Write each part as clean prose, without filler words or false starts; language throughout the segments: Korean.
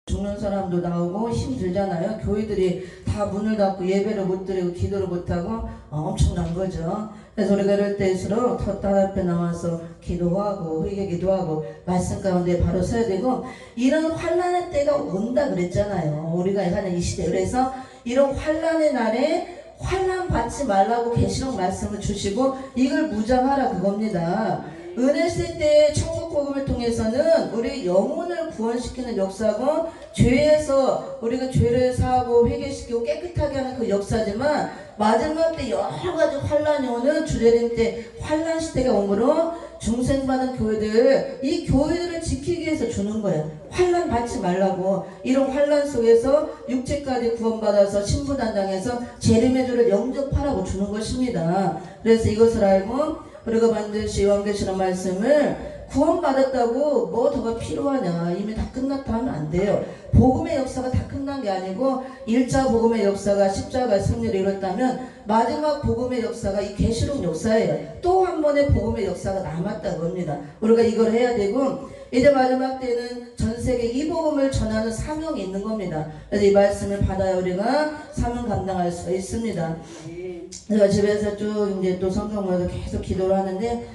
죽는 사람도 나오고 힘들잖아요. 교회들이 다 문을 닫고 예배를 못 드리고 기도를 못하고 엄청난 거죠. 그래서 우리가 이럴 때일수록 텃밭 앞에 나와서 기도하고 회개 기도하고 말씀 가운데 바로 서야 되고, 이런 환난의 때가 온다 그랬잖아요. 우리가 하는 이 시대. 그래서 이런 환난의 날에 환난 받지 말라고 계시록 말씀을 주시고 이걸 무장하라 그겁니다. 은혜 시대 때 천국 복음을 통해서는 우리 영혼을 구원시키는 역사고, 죄에서 우리가 죄를 사하고 회개시키고 깨끗하게 하는 그 역사지만, 마지막 때 여러 가지 환란이 오는 주재림 때 환란 시대가 오므로 중생받은 교회들, 이 교회들을 지키기 위해서 주는 거예요. 환란 받지 말라고. 이런 환란 속에서 육체까지 구원받아서 신부 담당해서 재림의 주를 영접하라고 주는 것입니다. 그래서 이것을 알고 우리가 반드시 요한계시록 말씀을 구원받았다고 뭐 더가 필요하냐, 이미 다 끝났다 하면 안 돼요. 복음의 역사가 다 끝난 게 아니고 1차 복음의 역사가 십자가 승리를 이뤘다면 마지막 복음의 역사가 이 계시록 역사예요. 또 한 번의 복음의 역사가 남았다고 합니다. 우리가 이걸 해야 되고, 이제 마지막 때는 전 세계 이 복음을 전하는 사명이 있는 겁니다. 그래서 이 말씀을 받아야 우리가 사명 감당할 수가 있습니다. 제가 집에서 쭉 이제 또 성경 보면서 계속 기도를 하는데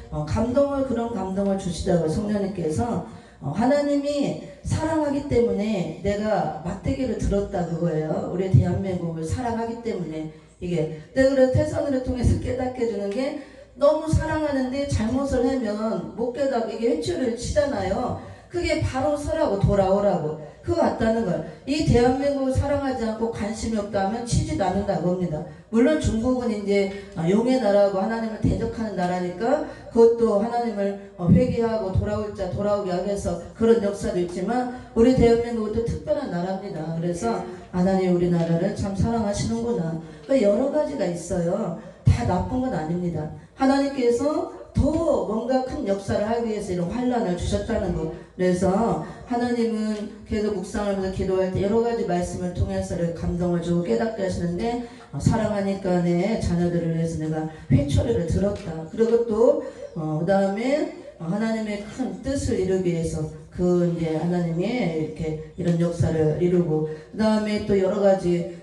그런 감동을 주시다가 성령님께서 하나님이 사랑하기 때문에 내가 막대기를 들었다 그거예요. 우리 대한민국을 사랑하기 때문에. 이게 내가 그래서 태선을 통해서 깨닫게 해주는 게, 너무 사랑하는데 잘못을 하면 못 깨닫고 이게 회초리를 치잖아요. 그게 바로 서라고 돌아오라고 그거 같다는 거예요. 이 대한민국을 사랑하지 않고 관심이 없다 하면 치지도 않는다고 합니다. 물론 중국은 이제 용의 나라고 하나님을 대적하는 나라니까 그것도 하나님을 회개하고 돌아올 자 돌아오게 하기 위해서 그런 역사도 있지만, 우리 대한민국은 또 특별한 나라입니다. 그래서 하나님 우리나라를 참 사랑하시는구나. 여러 가지가 있어요. 다 나쁜 건 아닙니다. 하나님께서 더 뭔가 큰 역사를 하기 위해서 이런 환란을 주셨다는 거. 그래서 하나님은 계속 묵상하면서 기도할 때 여러 가지 말씀을 통해서 감동을 주고 깨닫게 하시는데, 사랑하니까 내 자녀들을 위해서 내가 회초리를 들었다. 그리고 또 그 다음에 하나님의 큰 뜻을 이루기 위해서 그 이제 하나님이 이렇게 이런 역사를 이루고, 그 다음에 또 여러 가지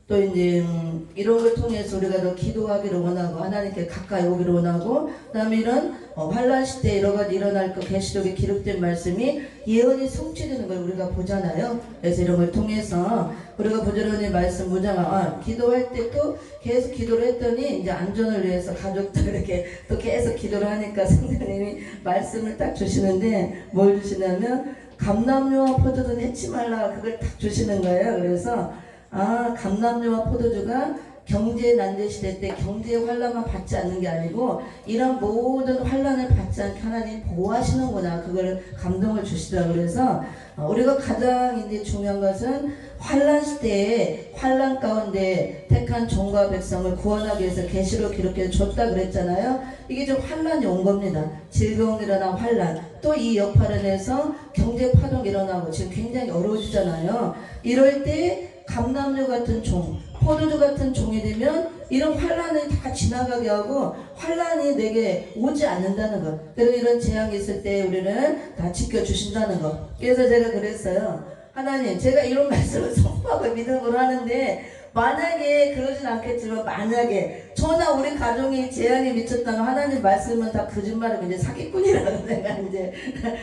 또 이제 이런 걸 통해서 우리가 더 기도하기를 원하고 하나님께 가까이 오기를 원하고, 그 다음에 이런 환란 시대에 여러 가지 일어날 것 계시록에 기록된 말씀이 예언이 성취되는 걸 우리가 보잖아요. 그래서 이런 걸 통해서 우리가 부지런히 말씀 무장하고 기도할 때 또 계속 기도를 했더니 이제 안전을 위해서 가족들 이렇게 또 계속 기도를 하니까 성령님이 말씀을 딱 주시는데, 뭘 주시냐면 감람류와 포도주 내지 말라, 그걸 딱 주시는 거예요. 그래서 감람류와 포도주가 경제 난제 시대 때 경제 환란만 받지 않는 게 아니고 이런 모든 환란을 받지 않게 하나님 보호하시는구나, 그걸 감동을 주시더라고요. 그래서 우리가 가장 이제 중요한 것은 환란 시대에 환란 가운데 택한 종과 백성을 구원하기 위해서 계시록 기록해 줬다 그랬잖아요. 이게 좀 환란이 온 겁니다. 질병 일어난 환란, 또 이 여파를 내서 경제 파동이 일어나고 지금 굉장히 어려워지잖아요. 이럴 때 감람류 같은 종, 포도주 같은 종이 되면 이런 환란을 다 지나가게 하고 환란이 내게 오지 않는다는 것. 그리고 이런 재앙이 있을 때 우리는 다 지켜주신다는 것. 그래서 제가 그랬어요. 하나님, 제가 이런 말씀을 선포하고 믿음으로 하는데, 만약에 그러진 않겠지만 만약에 저나 우리 가정이 재앙에 미쳤다면 하나님 말씀은 다 거짓말이고 이제 사기꾼이라고 내가 이제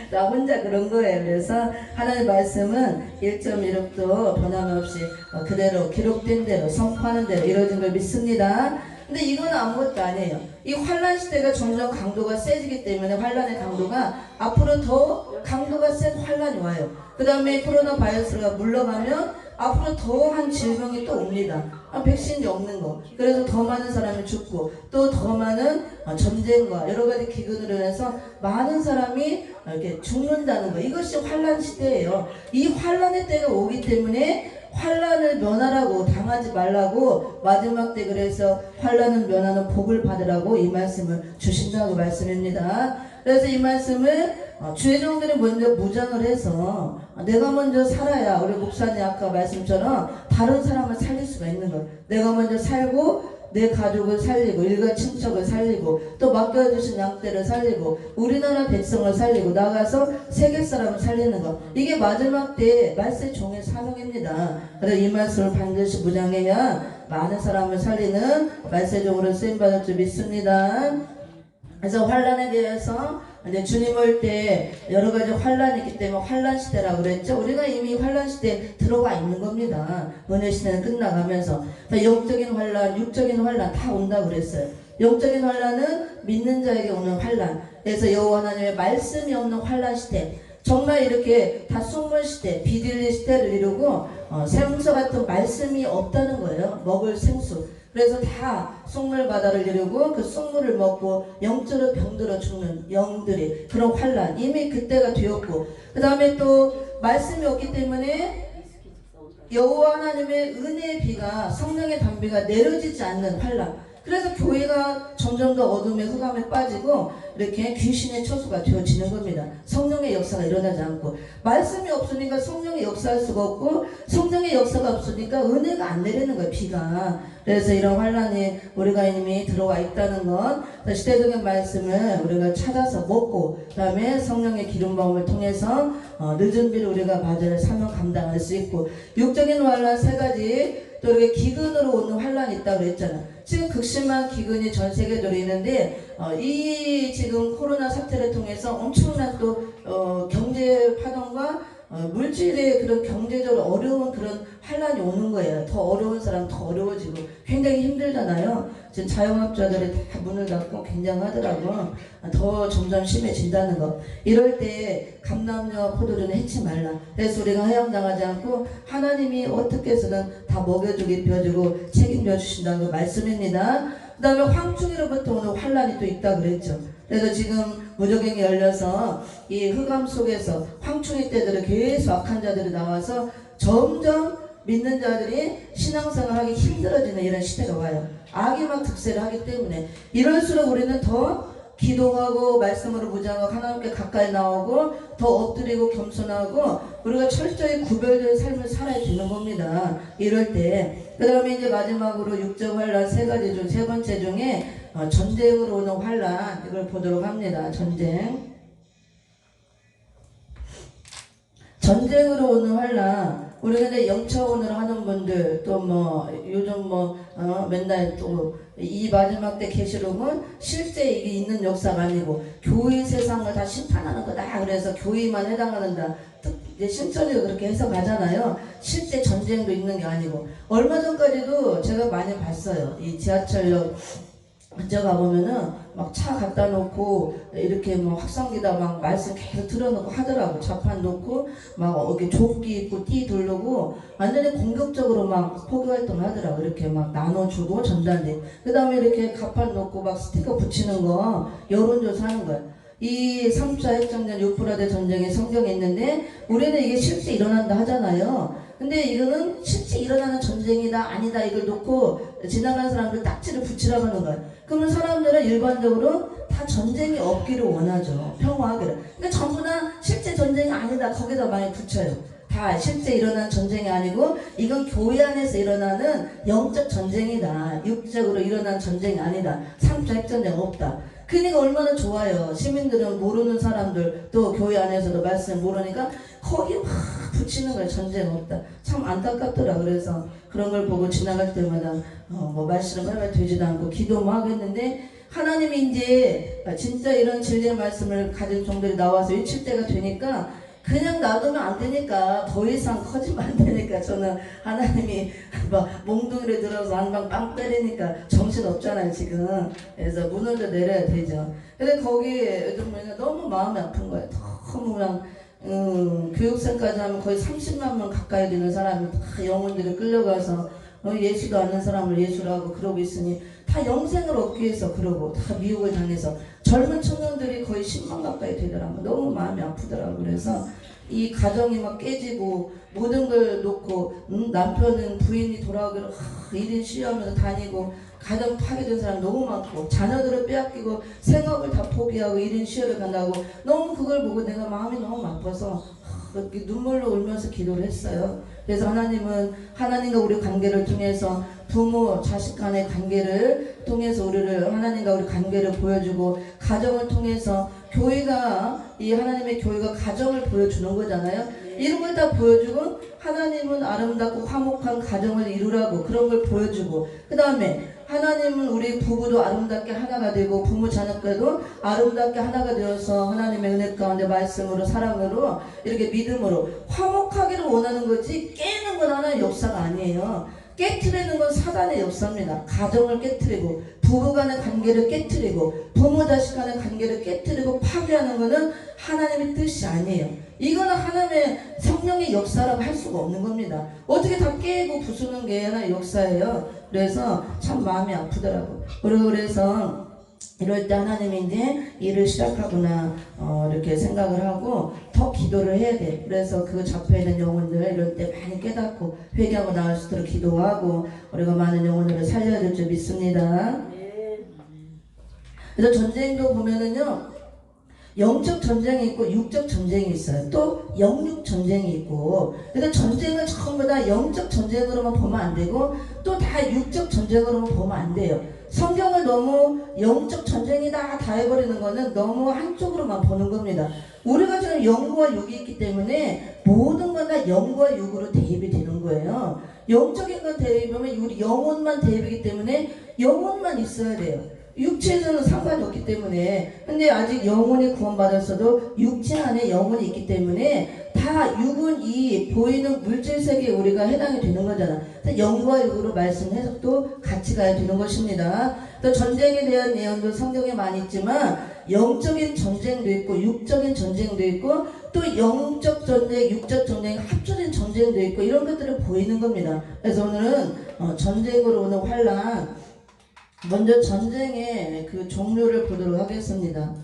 나 혼자 그런 거예요. 그래서 하나님 말씀은 1.1억도 변함없이 그대로 기록된 대로 선포하는 대로 이루어진 걸 믿습니다. 근데 이건 아무것도 아니에요. 이 환란 시대가 점점 강도가 세지기 때문에 환란의 강도가 앞으로 더 강도가 센 환란이 와요. 그 다음에 코로나 바이러스가 물러가면 앞으로 더한 질병이 또 옵니다. 백신이 없는 거. 그래서 더 많은 사람이 죽고 또 더 많은 전쟁과 여러 가지 기근으로 인해서 많은 사람이 이렇게 죽는다는 거. 이것이 환란 시대예요. 이 환란의 때가 오기 때문에 환란을 면하라고, 당하지 말라고 마지막 때 그래서 환란을 면하는 복을 받으라고 이 말씀을 주신다고 말씀입니다. 그래서 이 말씀을 주의 종들이 먼저 무장을 해서 내가 먼저 살아야 우리 목사님 아까 말씀처럼 다른 사람을 살릴 수가 있는 거예요. 내가 먼저 살고 내 가족을 살리고 일가 친척을 살리고 또 맡겨주신 양떼를 살리고 우리나라 백성을 살리고 나가서 세계 사람을 살리는 것, 이게 마지막 때 말세 종의 사명입니다. 그래서 이 말씀을 반드시 무장해야 많은 사람을 살리는 말세 종으로 쓰임받을 줄 믿습니다. 그래서 환란에 대해서 이제 주님 올 때 여러 가지 환란이 있기 때문에 환란 시대라고 그랬죠. 우리가 이미 환란 시대에 들어가 있는 겁니다. 은혜 시대는 끝나가면서 영적인 환란, 육적인 환란 다 온다고 그랬어요. 영적인 환란은 믿는 자에게 오는 환란. 그래서 여호와 하나님의 말씀이 없는 환란 시대, 정말 이렇게 다 속물 시대, 비딜리 시대를 이루고 생수 같은 말씀이 없다는 거예요. 먹을 생수. 그래서 다 속물 바다를 이루고 그 속물을 먹고 영적으로 병들어 죽는 영들이, 그런 환란 이미 그때가 되었고, 그 다음에 또 말씀이 없기 때문에 여호와 하나님의 은혜의 비가, 성령의 단비가 내려지지 않는 환란. 그래서 교회가 점점 더 어둠의 흑암에 빠지고 이렇게 귀신의 처수가 되어지는 겁니다. 성령의 역사가 일어나지 않고, 말씀이 없으니까 성령의 역사할 수가 없고, 성령의 역사가 없으니까 은혜가 안 내리는 거예요, 비가. 그래서 이런 환란이 우리가 이미 들어와 있다는 것, 시대적인 말씀을 우리가 찾아서 먹고, 그 다음에 성령의 기름 부음을 통해서 늦은 비를 우리가 맞을 사명 감당할 수 있고, 육적인 환란 세 가지, 또 이렇게 기근으로 오는 환란이 있다고 그랬잖아요. 지금 극심한 기근이 전 세계적으로 있는데 이 지금 코로나 사태를 통해서 엄청난 또 경제 파동과 물질의 그런 경제적으로 어려운 그런 환란이 오는 거예요. 더 어려운 사람 더 어려워지고 굉장히 힘들잖아요. 지금 자영업자들이 다 문을 닫고 굉장하더라고. 더 점점 심해진다는 거. 이럴 때 감람류와 포도주는 해치 말라. 그래서 우리가 하향당하지 않고 하나님이 어떻게 해서든 다 먹여주고 입혀주고 책임져 주신다는 말씀입니다. 그 다음에 황충이로부터 오는 환란이 또 있다고 그랬죠. 그래서 지금 무적행이 열려서 이 흑암 속에서 황충이 때들은 계속 악한 자들이 나와서 점점 믿는 자들이 신앙생활하기 힘들어지는 이런 시대가 와요. 악이 막 득세를 하기 때문에 이럴수록 우리는 더 기도하고 말씀으로 무장하고 하나님께 가까이 나오고 더 엎드리고 겸손하고 우리가 철저히 구별된 삶을 살아야 되는 겁니다. 이럴 때. 그 다음에 이제 마지막으로 육적 환란 세 가지 중 세 번째 중에 전쟁으로 오는 환란, 이걸 보도록 합니다. 전쟁으로 오는 환란. 우리가 이제 영차원으로 하는 분들, 또 요즘 맨날 또 이 마지막 때 계시록은 실제 이게 있는 역사가 아니고 교회 세상을 다 심판하는 거다. 그래서 교회만 해당하는다. 이제 신천지가 그렇게 해석하잖아요. 실제 전쟁도 있는 게 아니고. 얼마 전까지도 제가 많이 봤어요. 이 지하철역 근처 가보면은 막 차 갖다 놓고 이렇게 확성기다 막 말씀 계속 틀어놓고 하더라고. 자판 놓고 막 이렇게 조끼 입고 띠 두르고 완전히 공격적으로 막 포교활동을 하더라고. 이렇게 막 나눠주고 전단지. 그 다음에 이렇게 가판 놓고 막 스티커 붙이는 거 여론조사 하는 거야. 이 3차 핵전쟁 유프라데 전쟁이 성경에 있는데 우리는 이게 실제 일어난다 하잖아요. 근데 이거는 실제 일어나는 전쟁이다 아니다 이걸 놓고 지나가는 사람들 딱지를 붙이라고 하는 거야. 그러면 사람들은 일반적으로 다 전쟁이 없기를 원하죠. 평화하기를. 근데 전부 다 실제 전쟁이 아니다 거기다 많이 붙여요. 다 실제 일어난 전쟁이 아니고 이건 교회 안에서 일어나는 영적 전쟁이다. 육적으로 일어난 전쟁이 아니다. 3차 핵전쟁 없다. 그러니까 얼마나 좋아요. 시민들은 모르는 사람들 또 교회 안에서도 말씀 모르니까 거기 막 붙이는 거예요. 전쟁 없다. 참 안타깝더라. 그래서 그런 걸 보고 지나갈 때마다 말씀을 하면 되지도 않고 기도만 하겠는데 하나님이 이제 진짜 이런 진리의 말씀을 가진 종들이 나와서 외칠 때가 되니까 그냥 놔두면 안 되니까 더 이상 커지면 안 되니까 저는 하나님이 막 몽둥이를 들어서 한방 빵 때리니까 정신 없잖아요 지금. 그래서 문을 더 내려야 되죠. 근데 거기 요즘 너무 마음이 아픈 거예요. 너무 그냥 교육생까지 하면 거의 30만 명 가까이 되는 사람이 다 영혼들이 끌려가서 예수도 아는 사람을 예수라고 그러고 있으니 다 영생을 얻기 위해서 그러고 다 미혹을 당해서 젊은 청년들이 거의 10만 가까이 되더라고요. 너무 마음이 아프더라고요. 그래서 이 가정이 막 깨지고 모든 걸 놓고 남편은 부인이 돌아오기로 1인 시위하면서 다니고 가정 파괴된 사람 너무 많고 자녀들을 빼앗기고 생업을 다 포기하고 1인 시위를 간다고 너무 그걸 보고 내가 마음이 너무 아파서 그렇게 눈물로 울면서 기도를 했어요. 그래서 하나님은 하나님과 우리 관계를 통해서 부모 자식 간의 관계를 통해서 우리를 하나님과 우리 관계를 보여주고 가정을 통해서 교회가 이 하나님의 교회가 가정을 보여주는 거잖아요. 이런 걸 다 보여주고 하나님은 아름답고 화목한 가정을 이루라고 그런 걸 보여주고 그 다음에 하나님은 우리 부부도 아름답게 하나가 되고 부모 자녀과도 아름답게 하나가 되어서 하나님의 은혜 가운데 말씀으로 사랑으로 이렇게 믿음으로 화목하기를 원하는 거지 깨는 건 하나의 역사가 아니에요. 깨트리는 건 사단의 역사입니다. 가정을 깨트리고 부부 간의 관계를 깨트리고 부모 자식 간의 관계를 깨트리고 파괴하는 것은 하나님의 뜻이 아니에요. 이거는 하나님의 성령의 역사라고 할 수가 없는 겁니다. 어떻게 다 깨고 부수는 게 하나의 역사예요. 그래서 참 마음이 아프더라고. 그리고 그래서 이럴 때 하나님이 이제 일을 시작하구나 이렇게 생각을 하고 더 기도를 해야 돼. 그래서 그 잡혀있는 영혼들 이럴 때 많이 깨닫고 회개하고 나올 수 있도록 기도하고 우리가 많은 영혼들을 살려야 될 줄 믿습니다. 그래서 전쟁도 보면은요 영적 전쟁이 있고 육적 전쟁이 있어요. 또 영육 전쟁이 있고 그래서 전쟁을 전부 다 영적 전쟁으로만 보면 안 되고 또 다 육적 전쟁으로만 보면 안 돼요. 성경을 너무 영적 전쟁이다 다 해버리는 거는 너무 한쪽으로만 보는 겁니다. 우리가 지금 영과 육이 있기 때문에 모든 건 다 영과 육으로 대입이 되는 거예요. 영적인 건 대입하면 우리 영혼만 대입이기 때문에 영혼만 있어야 돼요. 육체에서는 상관이 없기 때문에 근데 아직 영혼이 구원받았어도 육체 안에 영혼이 있기 때문에 다 육은 이 보이는 물질 세계에 우리가 해당이 되는 거잖아. 영과 육으로 말씀 해석도 같이 가야 되는 것입니다. 또 전쟁에 대한 내용도 성경에 많이 있지만 영적인 전쟁도 있고 육적인 전쟁도 있고 또 영적 전쟁, 육적 전쟁, 합쳐진 전쟁도 있고 이런 것들을 보이는 겁니다. 그래서 오늘은 전쟁으로 오는 환난 먼저 전쟁의 그 종류를 보도록 하겠습니다.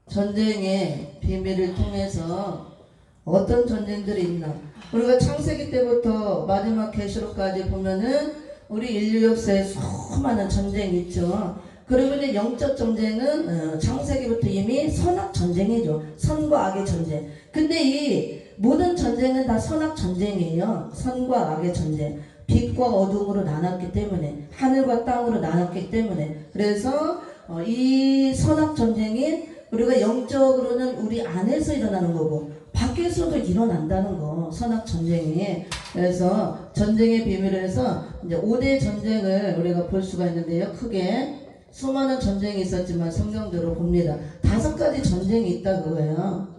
전쟁의 비밀을 통해서 어떤 전쟁들이 있나. 우리가 창세기 때부터 마지막 계시록까지 보면은 우리 인류 역사에 수많은 전쟁이 있죠. 그리고 이제 영적 전쟁은 창세기부터 이미 선악 전쟁이죠. 선과 악의 전쟁. 근데 이 모든 전쟁은 다 선악 전쟁이에요. 선과 악의 전쟁. 빛과 어둠으로 나눴기 때문에 하늘과 땅으로 나눴기 때문에 그래서 이 선악 전쟁이 우리가 영적으로는 우리 안에서 일어나는 거고 밖에서도 일어난다는 거 선악 전쟁이. 그래서 전쟁의 비밀을 해서 이제 5대 전쟁을 우리가 볼 수가 있는데요. 크게 수많은 전쟁이 있었지만 성경대로 봅니다. 5가지 전쟁이 있다 그거예요.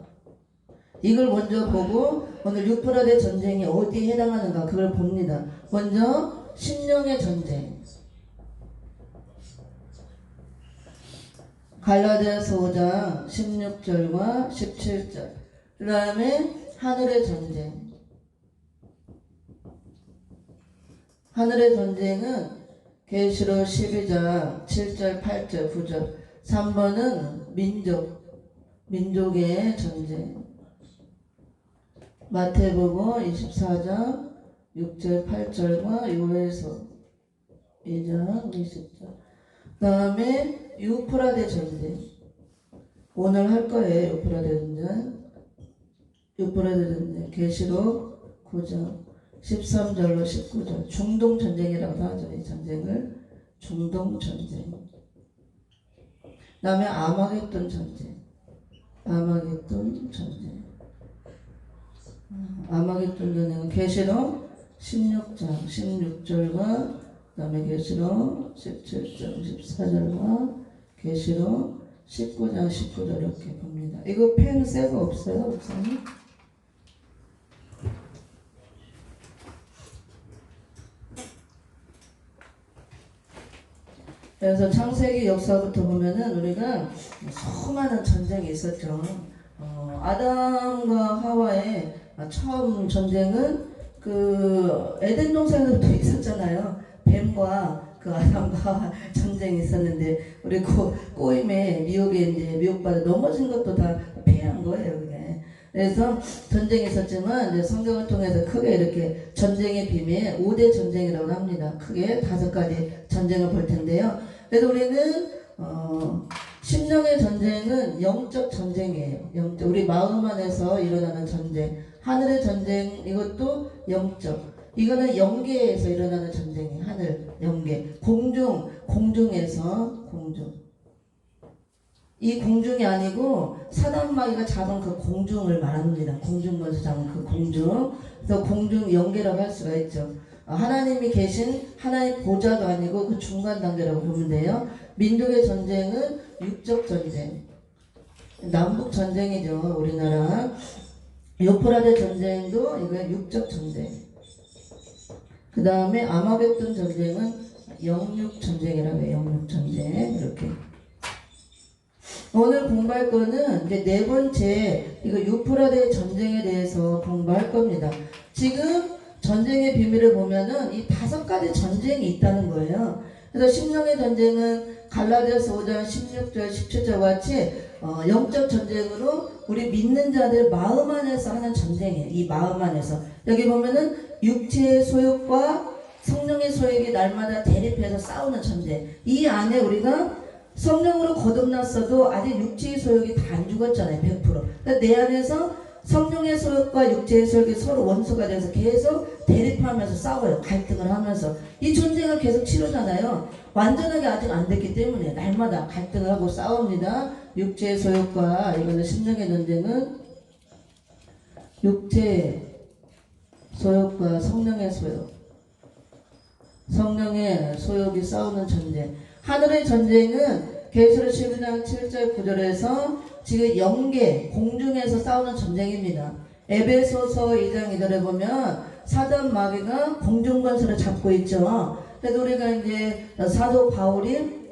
이걸 먼저 보고 오늘 유프라데 전쟁이 어디에 해당하는가 그걸 봅니다. 먼저 심령의 전쟁. 갈라디아서 5장 16절과 17절. 그 다음에 하늘의 전쟁. 하늘의 전쟁은 계시록 12장 7절 8절 9절. 3번은 민족의 전쟁. 마태복음 24장 6절 8절과 요에서 2장 20절. 그 다음에 유프라데 전쟁. 오늘 할 거예요. 유프라데 전쟁. 계시록 9장 13절로 19절. 중동 전쟁이라고 하죠. 이 전쟁을 중동 전쟁. 그 다음에 아마겟돈 전쟁. 아마겟돈 전쟁. 아마겟돈 전쟁은 계시록 16장 16절과 그 다음에 계시록 17장 14절과 계시록 19장 19절 이렇게 봅니다. 이거 펜 새거 없어요? 목사님? 그래서 창세기 역사부터 보면은 우리가 수많은 전쟁이 있었죠. 아담과 하와의 처음 전쟁은 그 에덴 동산에서부터 있었잖아요. 뱀과 그 아담과 전쟁이 있었는데 우리 꼬임에 미혹에 이제 미혹받아 넘어진 것도 다 피한 거예요. 그게. 그래서 전쟁이 있었지만 이제 성경을 통해서 크게 이렇게 전쟁의 비밀 5대 전쟁이라고 합니다. 크게 5가지 전쟁을 볼 텐데요. 그래서 우리는 심령의 전쟁은 영적 전쟁이에요. 영적. 우리 마음 안에서 일어나는 전쟁. 하늘의 전쟁, 이것도 영적. 이거는 영계에서 일어나는 전쟁이에요. 하늘, 영계. 공중에서, 공중. 이 공중이 아니고 사단 마귀가 잡은 그 공중을 말합니다. 공중권에서 잡은 그 공중. 그래서 공중 영계라고 할 수가 있죠. 하나님이 계신 하나의 보좌도 아니고 그 중간 단계라고 보면 돼요. 민족의 전쟁은 육적 전쟁. 남북 전쟁이죠. 우리나라. 요프라데 전쟁도 이거 육적 전쟁. 그 다음에 아마겟돈 전쟁은 영육 전쟁이라고 해요. 영육 전쟁. 이렇게. 오늘 공부할 거는 이제 네 번째 이거 유프라데 전쟁에 대해서 공부할 겁니다. 지금 전쟁의 비밀을 보면은 이 5가지 전쟁이 있다는 거예요. 그래서 심령의 전쟁은 갈라디아서 5장 16절 17절 같이 영적 전쟁으로 우리 믿는 자들 마음 안에서 하는 전쟁이에요. 이 마음 안에서 여기 보면은 육체의 소욕과 성령의 소욕이 날마다 대립해서 싸우는 전쟁. 이 안에 우리가 성령으로 거듭났어도 아직 육체의 소욕이 다 안 죽었잖아요. 100%. 그러니까 내 안에서 성령의 소욕과 육체의 소욕이 서로 원수가 돼서 계속 대립하면서 싸워요. 갈등을 하면서. 이 전쟁을 계속 치르잖아요. 완전하게 아직 안 됐기 때문에 날마다 갈등을 하고 싸웁니다. 육체의 소욕과 이거는 심령의 전쟁은 육체의 소욕과 성령의 소욕. 성령의 소욕이 싸우는 전쟁. 하늘의 전쟁은 계시록 12장 7절 9절에서 지금 영계 공중에서 싸우는 전쟁입니다. 에베소서 2장 2절에 보면 사단 마귀가 공중 권세를 잡고 있죠. 그래서 우리가 이제 사도 바울이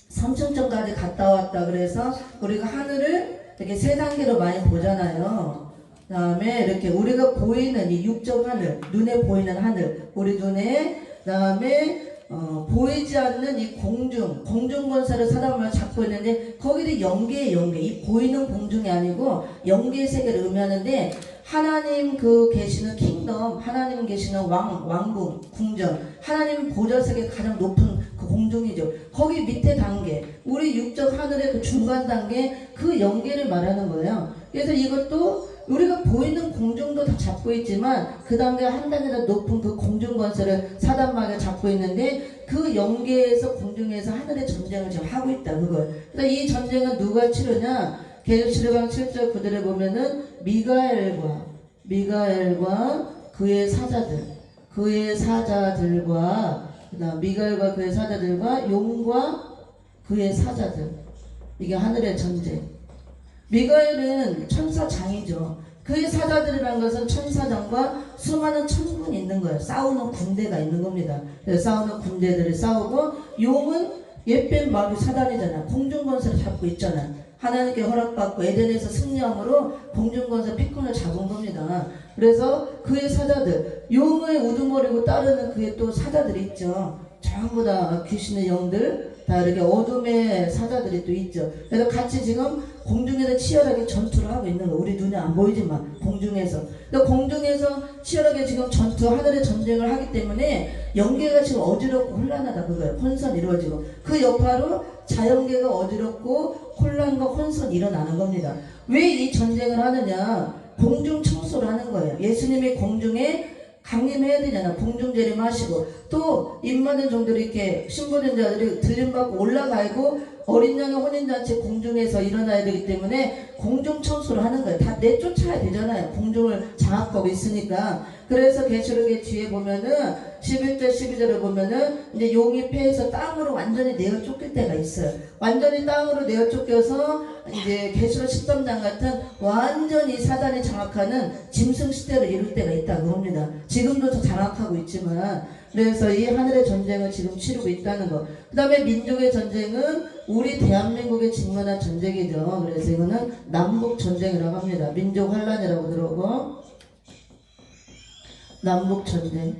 삼층천까지 갔다 왔다 그래서 우리가 하늘을 이렇게 세 단계로 많이 보잖아요. 그 다음에 이렇게 우리가 보이는 이 육적 하늘, 눈에 보이는 하늘, 우리 눈에, 그 다음에 보이지 않는 이 공중 권세를 사단을 잡고 있는데 거기도 영계의 영계, 이 보이는 공중이 아니고 영계의 세계를 의미하는데 하나님 그 계시는 킹덤, 하나님 계시는 왕궁, 궁전, 하나님 보좌 세계 가장 높은 그 공중이죠. 거기 밑에 단계, 우리 육적 하늘의 그 중간 단계, 그 영계를 말하는 거예요. 그래서 이것도 우리가 보이는 공중도 다 잡고 있지만 그 단계 한 단계 더 높은 그 공중 권세를 사단마귀가 잡고 있는데 그 영계에서 공중에서 하늘의 전쟁을 지금 하고 있다 그걸. 그래서 이 전쟁은 누가 치르냐? 계시록 7장 7절 9절에 보면은 미가엘과 그의 사자들과 그다음 미가엘과 그의 사자들과 용과 그의 사자들. 이게 하늘의 전쟁. 미가엘은 천사장이죠. 그의 사자들이라는 것은 천사장과 수많은 천군이 있는 거예요. 싸우는 군대가 있는 겁니다. 그래서 싸우는 군대들이 싸우고 용은 옛뱀 마귀 사단이잖아. 공중권세를 잡고 있잖아. 하나님께 허락받고 에덴에서 승리함으로 공중권세 피권을 잡은 겁니다. 그래서 그의 사자들, 용의 우두머리고 따르는 그의 또 사자들이 있죠. 전부 다 귀신의 영들, 다 이렇게 어둠의 사자들이 또 있죠. 그래서 같이 지금 공중에서 치열하게 전투를 하고 있는 거. 우리 눈에 안 보이지만 공중에서. 공중에서 치열하게 지금 하늘의 전쟁을 하기 때문에 영계가 지금 어지럽고 혼란하다 그거예요. 혼선 이루어지고 그 여파로 자연계가 어지럽고 혼란과 혼선이 일어나는 겁니다. 왜 이 전쟁을 하느냐? 공중 청소를 하는 거예요. 예수님이 공중에 강림해야 되잖아. 공중 재림하시고 또 입맞은 종들이 이렇게 신부된 자들이 들림받고 올라가고 어린 양의 혼인잔치 공중에서 일어나야 되기 때문에 공중 청소를 하는 거예요. 다 내쫓아야 되잖아요. 공중을 장악하고 있으니까. 그래서 계시록의 뒤에 보면은 11절 12절을 보면은 이제 용이 폐해서 땅으로 완전히 내어 쫓길 때가 있어요. 완전히 땅으로 내어 쫓겨서 이제 계시록 13장 같은 완전히 사단이 장악하는 짐승 시대를 이룰 때가 있다고 합니다. 지금도 더 장악하고 있지만. 그래서 이 하늘의 전쟁을 지금 치르고 있다는 거. 그 다음에 민족의 전쟁은 우리 대한민국에 직면한 전쟁이죠. 그래서 이거는 남북 전쟁이라고 합니다. 민족 환란이라고 들어오고 남북 전쟁.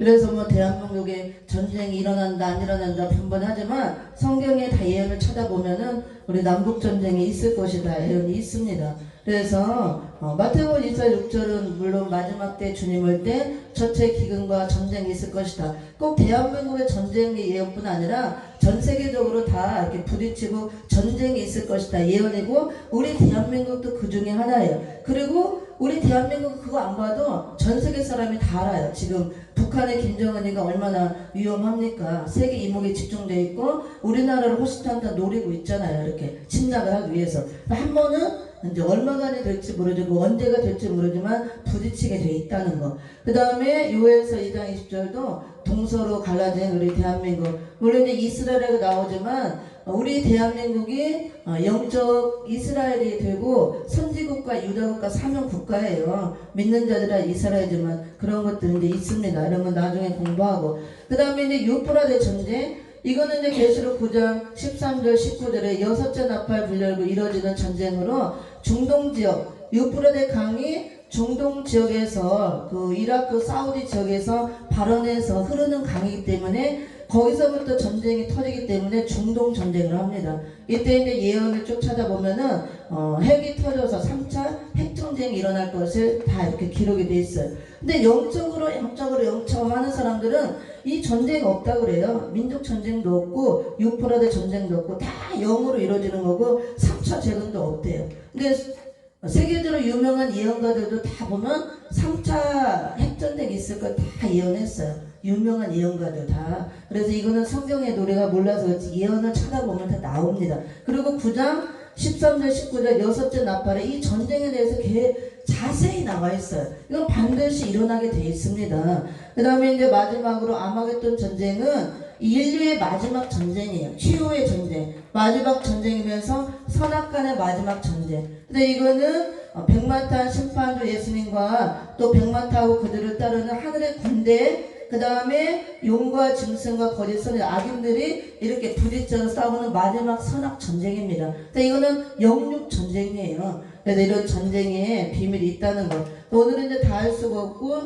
그래서 뭐 대한민국에 전쟁이 일어난다 안 일어난다 편번하지만 성경의 다 예언을 찾아보면은 우리 남북 전쟁이 있을 것이다 예언이 있습니다. 그래서 마태복음 24장 6절은 물론 마지막 때 주님 올 때 첫째 기근과 전쟁이 있을 것이다. 꼭 대한민국의 전쟁의 예언뿐 아니라 전 세계적으로 다 이렇게 부딪히고 전쟁이 있을 것이다 예언이고 우리 대한민국도 그 중에 하나예요. 그리고 우리 대한민국 그거 안 봐도 전 세계 사람이 다 알아요. 지금 북한의 김정은이가 얼마나 위험합니까? 세계 이목이 집중돼 있고 우리나라를 호시탐탐 노리고 있잖아요. 이렇게 침략을 하기 위해서 한 번은 이제 얼마간이 될지 모르고 언제가 될지 모르지만 부딪히게 돼 있다는 거. 그 다음에 요에서 2장 20절도 동서로 갈라진 우리 대한민국. 물론 이제 이스라엘이 나오지만 우리 대한민국이 영적 이스라엘이 되고 선지국가 유다국가 사명국가예요. 믿는 자들아 이스라엘이지만 그런 것들이 이제 있습니다. 이런 건 나중에 공부하고. 그 다음에 이제 유프라데 전쟁. 이거는 이제 계시록 9장 13절 19절에 여섯째 나팔 불려고 이뤄지는 전쟁으로 중동 지역 유프라데 강이 중동 지역에서 그 이라크 사우디 지역에서 발원해서 흐르는 강이기 때문에 거기서부터 전쟁이 터지기 때문에 중동 전쟁을 합니다. 이때 이제 예언을 쭉 찾아보면은 핵이 터져서 3차 핵전쟁이 일어날 것을 다 이렇게 기록이 돼 있어요. 근데 영적으로 하는 사람들은 이 전쟁이 없다 그래요. 민족 전쟁도 없고 유프라데 전쟁도 없고 다 영으로 이루어지는 거고 3차 재건도 없대요. 근데 세계적으로 유명한 예언가들도 다 보면 3차 핵전쟁이 있을 거 다 예언했어요. 유명한 예언가들 다. 그래서 이거는 성경의 노래가 몰라서 그렇지 예언을 찾아보면 다 나옵니다. 그리고 9장 13절 19절 여섯째 나팔에 이 전쟁에 대해서 자세히 나와 있어요. 이건 반드시 일어나게 돼 있습니다. 그 다음에 이제 마지막으로 아마겟돈 전쟁은 인류의 마지막 전쟁이에요. 최후의 전쟁. 마지막 전쟁이면서 선악간의 마지막 전쟁. 근데 이거는 백마탄 심판주 예수님과 또 백마타하고 그들을 따르는 하늘의 군대 그 다음에 용과 짐승과 거짓 선의 악인들이 이렇게 부딪혀서 싸우는 마지막 선악 전쟁입니다. 근데 이거는 영육 전쟁이에요. 그래서 이런 전쟁에 비밀이 있다는 거. 오늘은 이제 다 할 수가 없고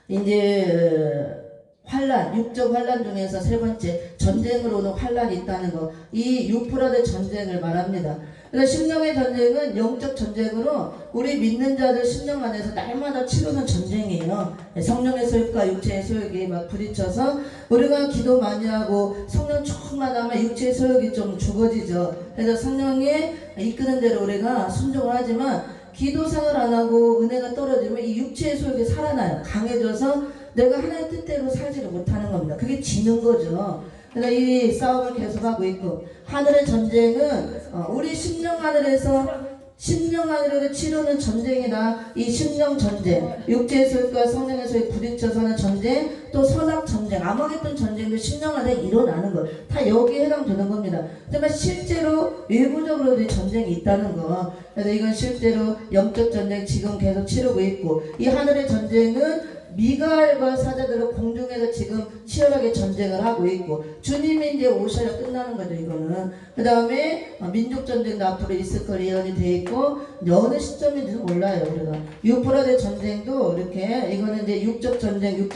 이제 환란, 육적 환란 중에서 세 번째 전쟁으로 오는 환란이 있다는 거. 이 유프라데 전쟁을 말합니다. 그래서 심령의 전쟁은 영적 전쟁으로 우리 믿는 자들 심령 안에서 날마다 치르는 전쟁이에요. 성령의 소욕과 육체의 소욕이 막 부딪혀서 우리가 기도 많이 하고 성령 충만하면 육체의 소욕이 좀 죽어지죠. 그래서 성령이 이끄는 대로 우리가 순종을 하지만 기도 생활 안 하고 은혜가 떨어지면 이 육체의 소욕이 살아나요. 강해져서 내가 하나의 뜻대로 살지를 못하는 겁니다. 그게 지는 거죠. 그래서 이 싸움을 계속하고 있고 하늘의 전쟁은 우리 심령 하늘에서 치르는 전쟁이나 이 심령 전쟁, 육체의 소욕과 성령의 소욕이 부딪혀서 하는 전쟁, 또 선악 전쟁, 아마겟돈 전쟁도 심령 안에 일어나는 것, 다 여기에 해당되는 겁니다. 하지만 실제로 외부적으로도 전쟁이 있다는 거. 그래서 이건 실제로 영적 전쟁 지금 계속 치르고 있고 이 하늘의 전쟁은 미가엘과 사자들은 공중에서 지금 치열하게 전쟁을 하고 있고 주님이 이제 오셔야 끝나는 거죠. 이거는 그 다음에 민족 전쟁도 앞으로 있을 거 예언이 돼 있고 어느 시점인지는 몰라요. 우리가 유프라데 전쟁도 이렇게 이거는 이제 육적 전쟁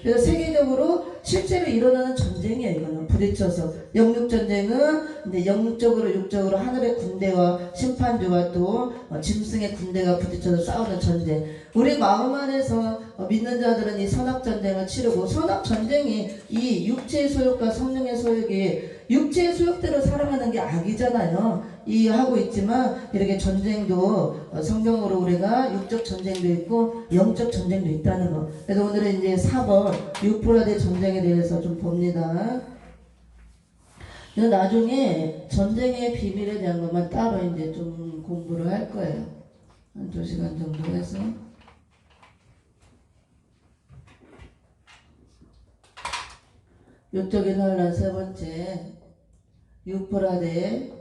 그래서 세계적으로 실제로 일어나는 전쟁이에요. 이거는 부딪혀서 영육 전쟁은 이제 영적으로 육적으로 하늘의 군대와 심판주와 또 짐승의 군대가 부딪혀서 싸우는 전쟁. 우리 마음 안에서 믿는 자들은 이 선악전쟁을 치르고 선악전쟁이 이 육체의 소욕과 성령의 소욕이 육체의 소욕대로 살아가는 게 악이잖아요. 이 하고 있지만 이렇게 전쟁도 성경으로 우리가 육적 전쟁도 있고 영적 전쟁도 있다는 거. 그래서 오늘은 이제 4번 유프라데 전쟁에 대해서 좀 봅니다. 나중에 전쟁의 비밀에 대한 것만 따로 이제 좀 공부를 할 거예요. 한 2시간 정도 해서. 육적인 환란 세 번째 유프라데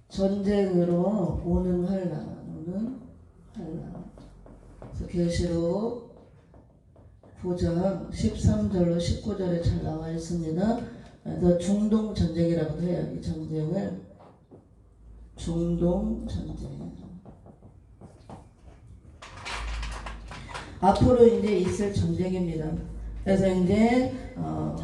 전쟁으로 오는 환란. 그래서 계시록 9장 13절로 19절에 잘 나와 있습니다. 그래서 중동 전쟁이라고도 해요. 이 전쟁을 중동 전쟁. 앞으로 이제 있을 전쟁입니다. 그래서 이제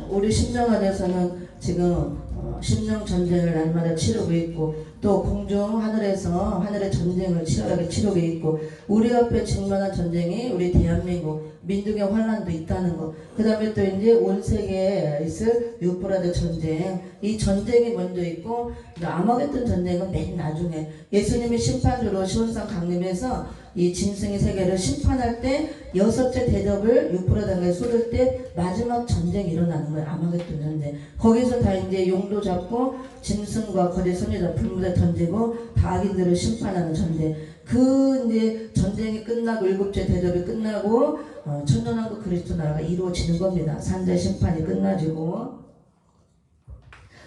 우리 심정하에서는 지금 심령 전쟁을 날마다 치르고 있고 또 공중 하늘에서 하늘의 전쟁을 치열하게 치르고 있고 우리 앞에 직면한 전쟁이 우리 대한민국 민족의 환란도 있다는 거. 그 다음에 또 이제 온 세계에 있을 유프라데 전쟁. 이 전쟁이 먼저 있고 아마겟돈 전쟁은 맨 나중에 예수님이 심판주로 시온산 강림해서 이 짐승의 세계를 심판할 때 여섯째 대접을 유프라데강에 쏟을 때 마지막 전쟁이 일어나는 거예요. 아마겟돈 전쟁. 거기서 다 이제 용도 잡고 짐승과 거대 선지자 불무대 던지고 다 악인들을 심판하는 전쟁. 그 이제 전쟁이 끝나고 일곱째 대접이 끝나고 천년왕국 그리스도 나라가 이루어지는 겁니다. 산재 심판이 끝나지고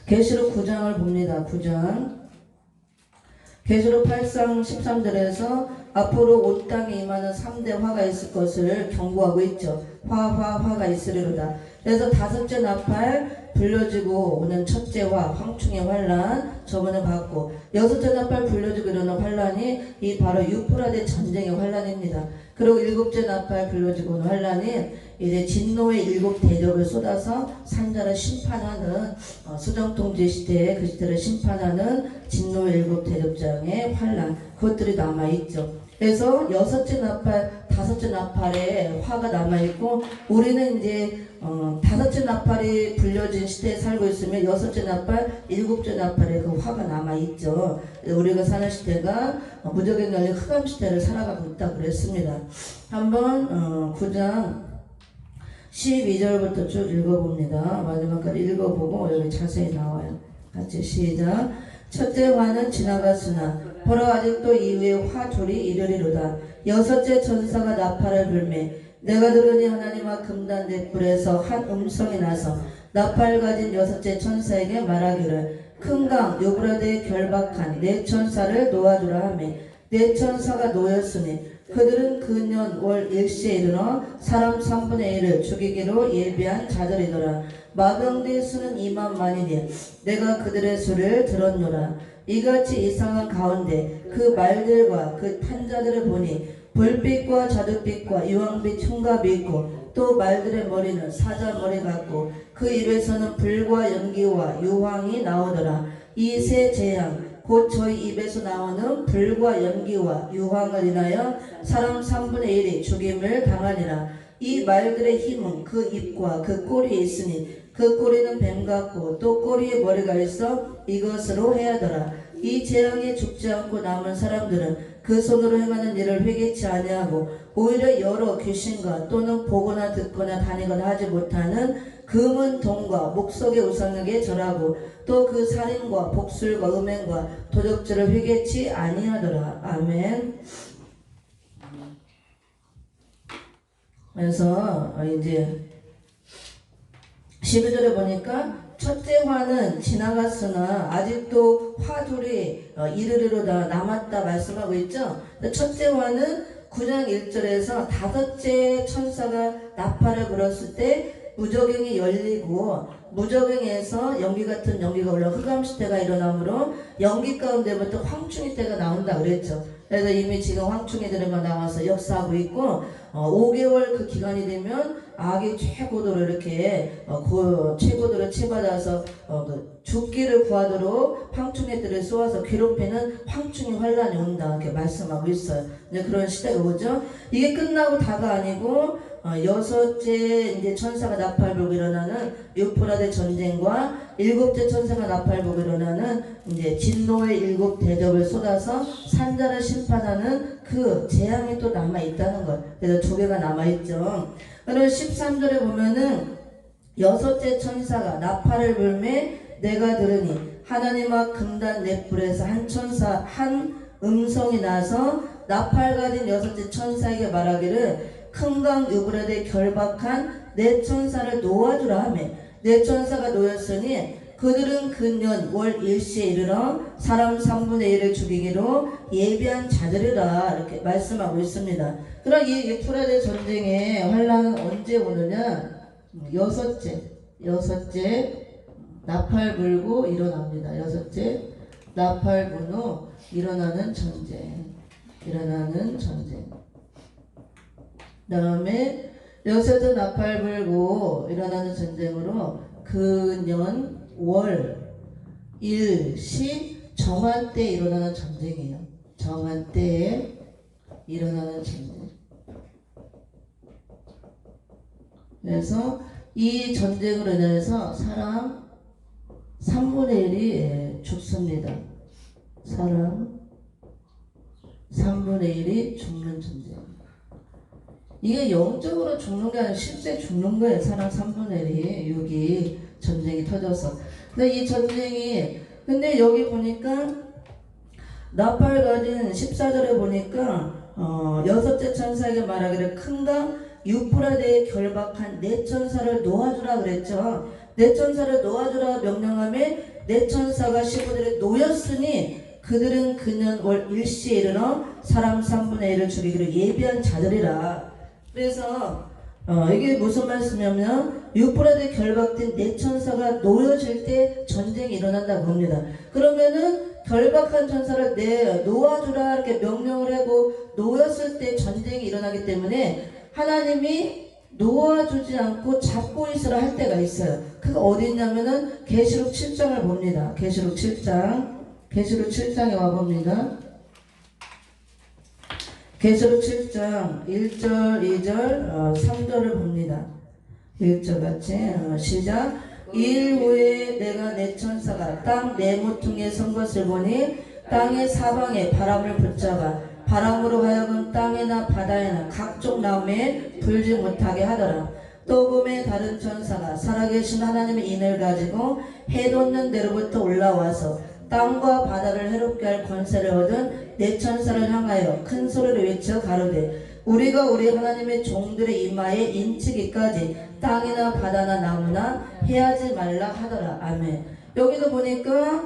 계시록 9장을 봅니다. 9장 계시록 8장 13절에서 앞으로 온 땅에 임하는 3대 화가 있을 것을 경고하고 있죠. 화가 있으리로다. 그래서 다섯째 나팔 불려지고 오는 첫째 화 황충의 환란 저번에 봤고 여섯째 나팔 불려지고 일어난 환란이 이 바로 유프라데 전쟁의 환란입니다. 그리고 일곱째 나팔 불려지고 오는 환란이 이제 진노의 일곱 대접을 쏟아서 산자를 심판하는 수정통제 시대에 그 시대를 심판하는 진노의 일곱 대접장의 환란 그것들이 남아있죠. 그래서 여섯째 나팔, 다섯째 나팔에 화가 남아있고 우리는 이제 다섯째 나팔이 불려진 시대에 살고 있으면 여섯째 나팔, 일곱째 나팔에 그 화가 남아있죠. 우리가 사는 시대가 무적의 열린 흑암 시대를 살아가고 있다고 그랬습니다. 한번 9장 12절부터 쭉 읽어봅니다. 마지막까지 읽어보고 여기 자세히 나와요. 같이 시작. 첫째 화는 지나갔으나 보라 아직도 이후에 화 둘이 이르리로다. 여섯째 천사가 나팔을 불매 내가 들으니 하나님과 금단 넷불에서 한 음성이 나서 나팔 가진 여섯째 천사에게 말하기를 큰 강 유브라데에 결박한 네 천사를 놓아주라 하매 네 천사가 놓였으니 그들은 그 년 월 일시에 이르러 사람 3분의 1을 죽이기로 예비한 자들이더라. 마병대의 수는 2만만이니 내가 그들의 수를 들었노라. 이같이 이상한 가운데 그 말들과 그 판자들을 보니 불빛과 자두빛과 유황빛 흉갑이 있고 또 말들의 머리는 사자 머리 같고 그 입에서는 불과 연기와 유황이 나오더라. 이 세 재앙 곧 저희 입에서 나오는 불과 연기와 유황을 인하여 사람 3분의 1이 죽임을 당하니라. 이 말들의 힘은 그 입과 그 꼬리에 있으니 그 꼬리는 뱀 같고 또 꼬리에 머리가 있어 이것으로 해야더라. 이 재앙에 죽지 않고 남은 사람들은 그 손으로 행하는 일을 회개치 아니하고 오히려 여러 귀신과 또는 보거나 듣거나 다니거나 하지 못하는 금은 동과 목석의 우상에게 절하고 또 그 살인과 복술과 음행과 도적질을 회개치 아니하더라. 아멘. 그래서 이제 12절에 보니까 첫째 화는 지나갔으나 아직도 화둘이 이르리로다 남았다 말씀하고 있죠. 첫째 화는 9장 1절에서 다섯째 천사가 나팔을 불었을 때 무저갱이 열리고 무저갱에서 연기 같은 연기가 올라 흑암시대가 일어나므로 연기 가운데부터 황충이 때가 나온다 그랬죠. 그래서 이미 지금 황충이들만 나와서 역사하고 있고 5개월 그 기간이 되면 악이 최고도로 이렇게 최고도로 치받아서 죽기를 구하도록 황충애들을 쏘아서 괴롭히는 황충의 환란이 온다 이렇게 말씀하고 있어요. 이제 그런 시대가 오죠. 이게 끝나고 다가 아니고 여섯째 이제 천사가 나팔 불고 일어나는 유프라데 전쟁과 일곱째 천사가 나팔 불고 일어나는 이제 진노의 일곱 대접을 쏟아서 산자를 심판하는 그 재앙이 또 남아 있다는 것. 그래서 두 개가 남아 있죠. 그리고 13절에 보면은 여섯째 천사가 나팔을 불매 내가 들으니 하나님과 금단 넷불에서 한 천사 한 음성이 나서 나팔 가진 여섯째 천사에게 말하기를 큰 강 유브라데 결박한 네 천사를 놓아주라 하며 네 천사가 놓였으니 그들은 그 년 월 일시에 이르러 사람 3분의 1을 죽이기로 예비한 자들이라 이렇게 말씀하고 있습니다. 그럼 이 유프라데 전쟁의 환란은 언제 오느냐? 여섯째 나팔 불고 일어납니다. 여섯째 나팔 불 후 일어나는 전쟁. 다음에 여세도 나팔 불고 일어나는 전쟁으로 근년 월 일시 정한 때에 일어나는 전쟁이에요. 정한 때에 일어나는 전쟁. 그래서 이 전쟁으로 인해서 사람 3분의 1이 죽습니다. 사람 3분의 1이 죽는 전쟁. 이게 영적으로 죽는 게 아니라 실제 죽는 거예요. 사람 3분의 1이 6이 전쟁이 터져서. 근데 이 전쟁이 근데 여기 보니까 나팔 가진 14절에 보니까 여섯째 천사에게 말하기를 큰강 유프라데에 결박한 네 천사를 놓아주라 그랬죠. 네 천사를 놓아주라 명령함에 네 천사가 15절에 놓였으니 그들은 그년 월 일시에 이르러 사람 3분의 1을 죽이기로 예비한 자들이라. 그래서 이게 무슨 말씀이냐면 유프라데 결박된 네 천사가 놓여질 때 전쟁이 일어난다고 합니다. 그러면은 결박한 천사를 놓아주라 이렇게 명령을 하고 놓였을 때 전쟁이 일어나기 때문에 하나님이 놓아주지 않고 잡고 있으라 할 때가 있어요. 그게 어디 있냐면은 계시록 7장을 봅니다. 계시록 7장에 와봅니다. 계시록 7장 1절, 2절, 3절을 봅니다. 1절 같이 시작. 일 후에 내가 내 천사가 땅 네 모퉁이에 선 것을 보니 땅의 사방에 바람을 붙잡아 바람으로 하여금 땅에나 바다에나 각종 나무에 불지 못하게 하더라. 또 봄에 다른 천사가 살아계신 하나님의 인을 가지고 해 돋는 데로부터 올라와서 땅과 바다를 해롭게 할 권세를 얻은 네 천사를 향하여 큰 소리로 외쳐 가로되 우리가 우리 하나님의 종들의 이마에 인치기까지 땅이나 바다나 나무나 해하지 말라 하더라. 아멘. 여기도 보니까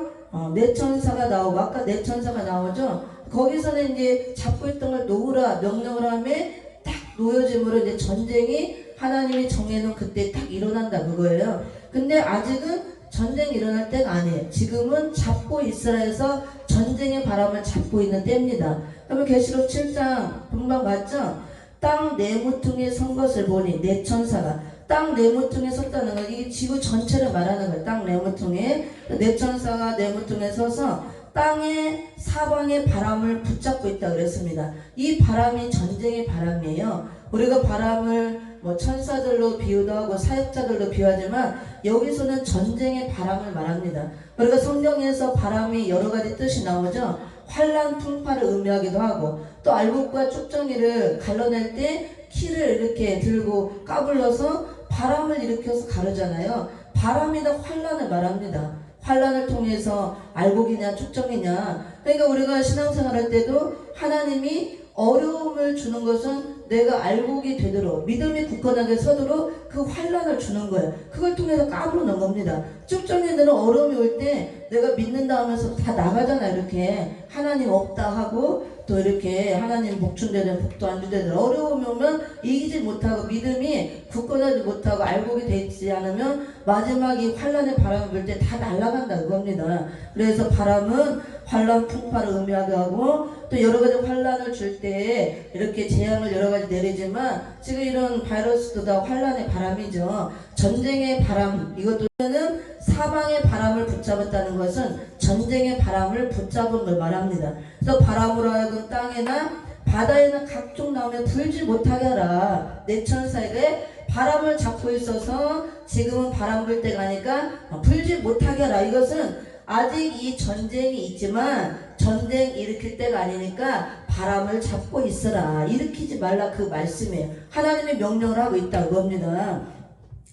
네 천사가 나오고 아까 네 천사가 나오죠. 거기서는 이제 잡고 있던 걸 놓으라 명령을 하면 딱 놓여짐으로 이제 전쟁이 하나님이 정해놓은 그때 딱 일어난다 그거예요. 근데 아직은 전쟁이 일어날 때가 아니에요. 지금은 잡고 있으라 해서 전쟁의 바람을 잡고 있는 때입니다. 그러면 계시록 7장 금방 봤죠? 땅 네 모퉁이에 선 것을 보니 네 천사가 땅 네 모퉁이에 섰다는 건 이게 지구 전체를 말하는 거예요. 땅 네 모퉁이에 네 천사가 네 모퉁이에 서서 땅의 사방의 바람을 붙잡고 있다 그랬습니다. 이 바람이 전쟁의 바람이에요. 우리가 바람을 천사들로 비유도 하고 사역자들로 비유하지만 여기서는 전쟁의 바람을 말합니다. 우리가 성경에서 바람이 여러 가지 뜻이 나오죠. 환란 풍파를 의미하기도 하고 또 알곡과 쭉정이를 갈라낼 때 키를 이렇게 들고 까불러서 바람을 일으켜서 가르잖아요. 바람이다 환란을 말합니다. 환란을 통해서 알곡이냐 쭉정이냐. 그러니까 우리가 신앙생활 할 때도 하나님이 어려움을 주는 것은 내가 알곡이 되도록 믿음이 굳건하게 서도록 그 환란을 주는 거예요. 그걸 통해서 까부르는 겁니다. 쭉정이들은 어려움이 올 때 내가 믿는다 하면서 다 나가잖아요. 이렇게 하나님 없다 하고 또 이렇게 하나님 복준되는 복도 안 주되는 어려움이 오면 이기지 못하고 믿음이 굳건하지 못하고 알곡이 되지 않으면 마지막 이 환란의 바람을 불 때 다 날아간다 그겁니다. 그래서 바람은 환란 풍파를 의미하게 하고 또 여러 가지 환란을 줄 때 이렇게 재앙을 여러 가지 내리지만 지금 이런 바이러스도 다 환란의 바람이죠. 전쟁의 바람 이것도는 사방의 바람을 붙잡았다는 것은 전쟁의 바람을 붙잡은 걸 말합니다. 그래서 바람으로 하여금 땅에나 바다에나 각종 나무에 불지 못하게 하라. 네 천사에게 바람을 잡고 있어서 지금은 바람 불 때가 아니까 불지 못하게 하라. 이것은 아직 이 전쟁이 있지만 전쟁 일으킬 때가 아니니까 바람을 잡고 있어라. 일으키지 말라 그 말씀이에요. 하나님이 명령을 하고 있다고 겁니다.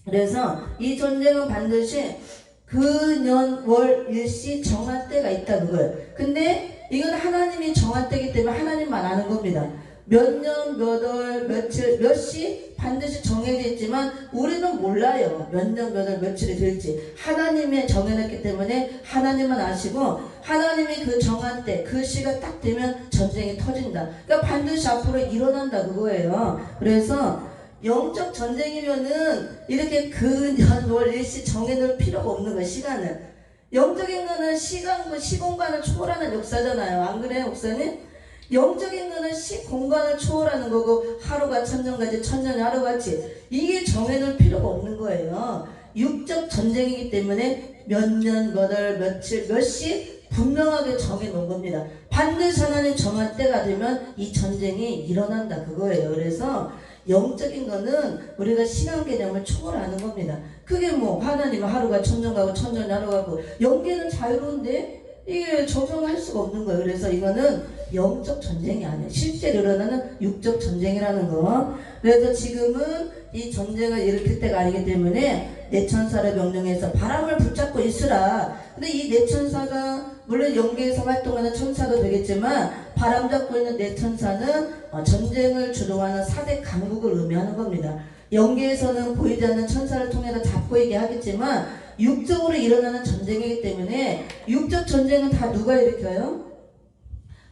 그래서 이 전쟁은 반드시 그 년 월 일시 정한 때가 있다 그거예요. 근데 이건 하나님이 정한 때이기 때문에 하나님만 아는 겁니다. 몇 년, 몇 월, 며칠, 몇 시 반드시 정해져 있지만 우리는 몰라요. 몇 년, 몇 월, 며칠이 될지. 하나님이 정해놨기 때문에 하나님만 아시고 하나님이 그 정한 때, 그 시가 딱 되면 전쟁이 터진다. 그러니까 반드시 앞으로 일어난다 그거예요. 그래서 영적 전쟁이면은 이렇게 그 월 일시 정해놓을 필요가 없는 거예요. 시간을. 영적인 거는 시간과 시공간을 초월하는 역사잖아요. 안 그래요 목사님? 영적인 거는 공간을 초월하는 거고 하루가 천년같이 천년이 하루같이 이게 정해놓을 필요가 없는 거예요. 육적 전쟁이기 때문에 몇 년, 몇 월, 며칠, 몇 시 분명하게 정해놓은 겁니다. 반드시 하나님 정한 때가 되면 이 전쟁이 일어난다 그거예요. 그래서 영적인 거는 우리가 시간 개념을 초월하는 겁니다. 그게 뭐 하나님은 하루가 천년 가고 천년이 하루 가고 영계는 자유로운데 이게 적용할 수가 없는 거예요. 그래서 이거는 영적 전쟁이 아니에요. 실제로 일어나는 육적 전쟁이라는 거. 그래서 지금은 이 전쟁을 일으킬 때가 아니기 때문에 내 천사를 명령해서 바람을 붙잡고 있으라. 근데 이 내 천사가 물론 영계에서 활동하는 천사도 되겠지만 바람 잡고 있는 내 천사는 전쟁을 주도하는 4대 강국을 의미하는 겁니다. 영계에서는 보이지 않는 천사를 통해서 잡고 있게 하겠지만 육적으로 일어나는 전쟁이기 때문에 육적 전쟁은 다 누가 일으켜요?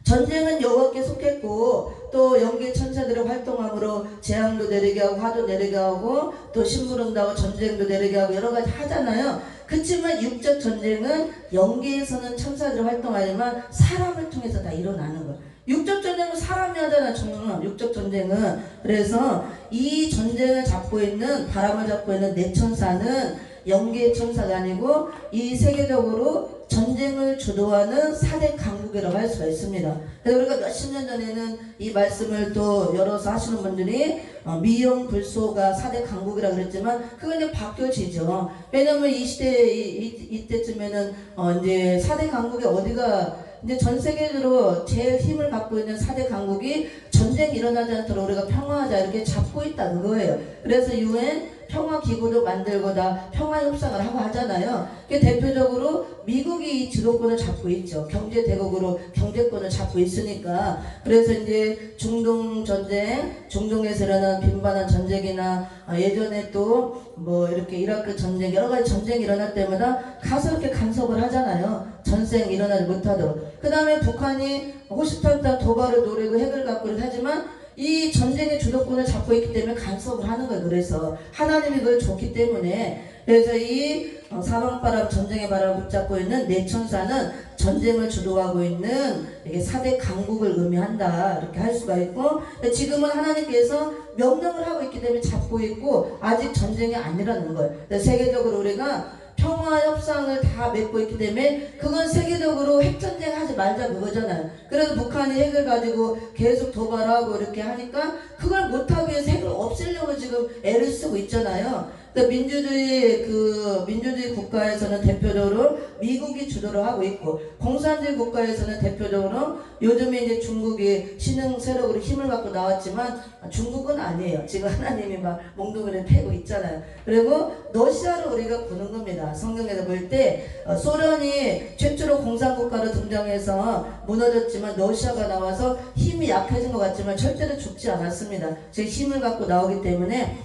전쟁은 여호와께 속했고 또 영계 천사들의 활동함으로 재앙도 내리게 하고 화도 내리게 하고 또 심부름도 하고 전쟁도 내리게 하고 여러 가지 하잖아요. 그렇지만 육적 전쟁은 영계에서는 천사들이 활동하지만 사람을 통해서 다 일어나는 거예요. 육적 전쟁은 사람이 하잖아. 정말 육적 전쟁은. 그래서 이 전쟁을 잡고 있는 바람을 잡고 있는 내 천사는 영계의 천사가 아니고 이 세계적으로 전쟁을 주도하는 4대 강국이라고 할 수가 있습니다. 그래서 우리가 몇십 년 전에는 이 말씀을 또 열어서 하시는 분들이 미영불소가 4대 강국이라고 그랬지만 그건 이제 바뀌어지죠. 왜냐면 이 시대 이때쯤에는 이제 4대 강국이 어디가 이제 전 세계적으로 제일 힘을 갖고 있는 4대 강국이 전쟁이 일어나지 않도록 우리가 평화하자 이렇게 잡고 있다 그거예요. 그래서 UN 평화기구도 만들고 다 평화협상을 하고 하잖아요. 대표적으로 미국이 주도권을 잡고 있죠. 경제대국으로 경제권을 잡고 있으니까. 그래서 이제 중동 전쟁, 중동에서 일어난 빈번한 전쟁이나 예전에 또 뭐 이렇게 이라크 전쟁, 여러 가지 전쟁이 일어날 때마다 가서 이렇게 간섭을 하잖아요. 전쟁 일어나지 못하도록. 그 다음에 북한이 호시탐탐 도발을 노리고 핵을 갖고 하지만 이 전쟁의 주도권을 잡고 있기 때문에 간섭을 하는 거예요. 그래서 하나님이 그걸 줬기 때문에. 그래서 이 사방바람 전쟁의 바람을 붙잡고 있는 내 천사는 전쟁을 주도하고 있는 이게 4대 강국을 의미한다 이렇게 할 수가 있고, 지금은 하나님께서 명령을 하고 있기 때문에 잡고 있고 아직 전쟁이 아니라는 거예요. 세계적으로 우리가 평화 협상을 다 맺고 있기 때문에 그건 세계적으로 핵전쟁 하지 말자 그거잖아요. 그래서 북한이 핵을 가지고 계속 도발하고 이렇게 하니까 그걸 못하기 위해서 핵을 없애려고 지금 애를 쓰고 있잖아요. 민주주의 국가에서는 대표적으로 미국이 주도를 하고 있고, 공산주의 국가에서는 대표적으로 요즘에 이제 중국이 신흥 세력으로 힘을 갖고 나왔지만 중국은 아니에요. 지금 하나님이 막 몽둥이를 패고 있잖아요. 그리고 러시아를 우리가 보는 겁니다. 성경에서 볼 때 소련이 최초로 공산국가로 등장해서 무너졌지만 러시아가 나와서 힘이 약해진 것 같지만 절대로 죽지 않았습니다. 즉 힘을 갖고 나오기 때문에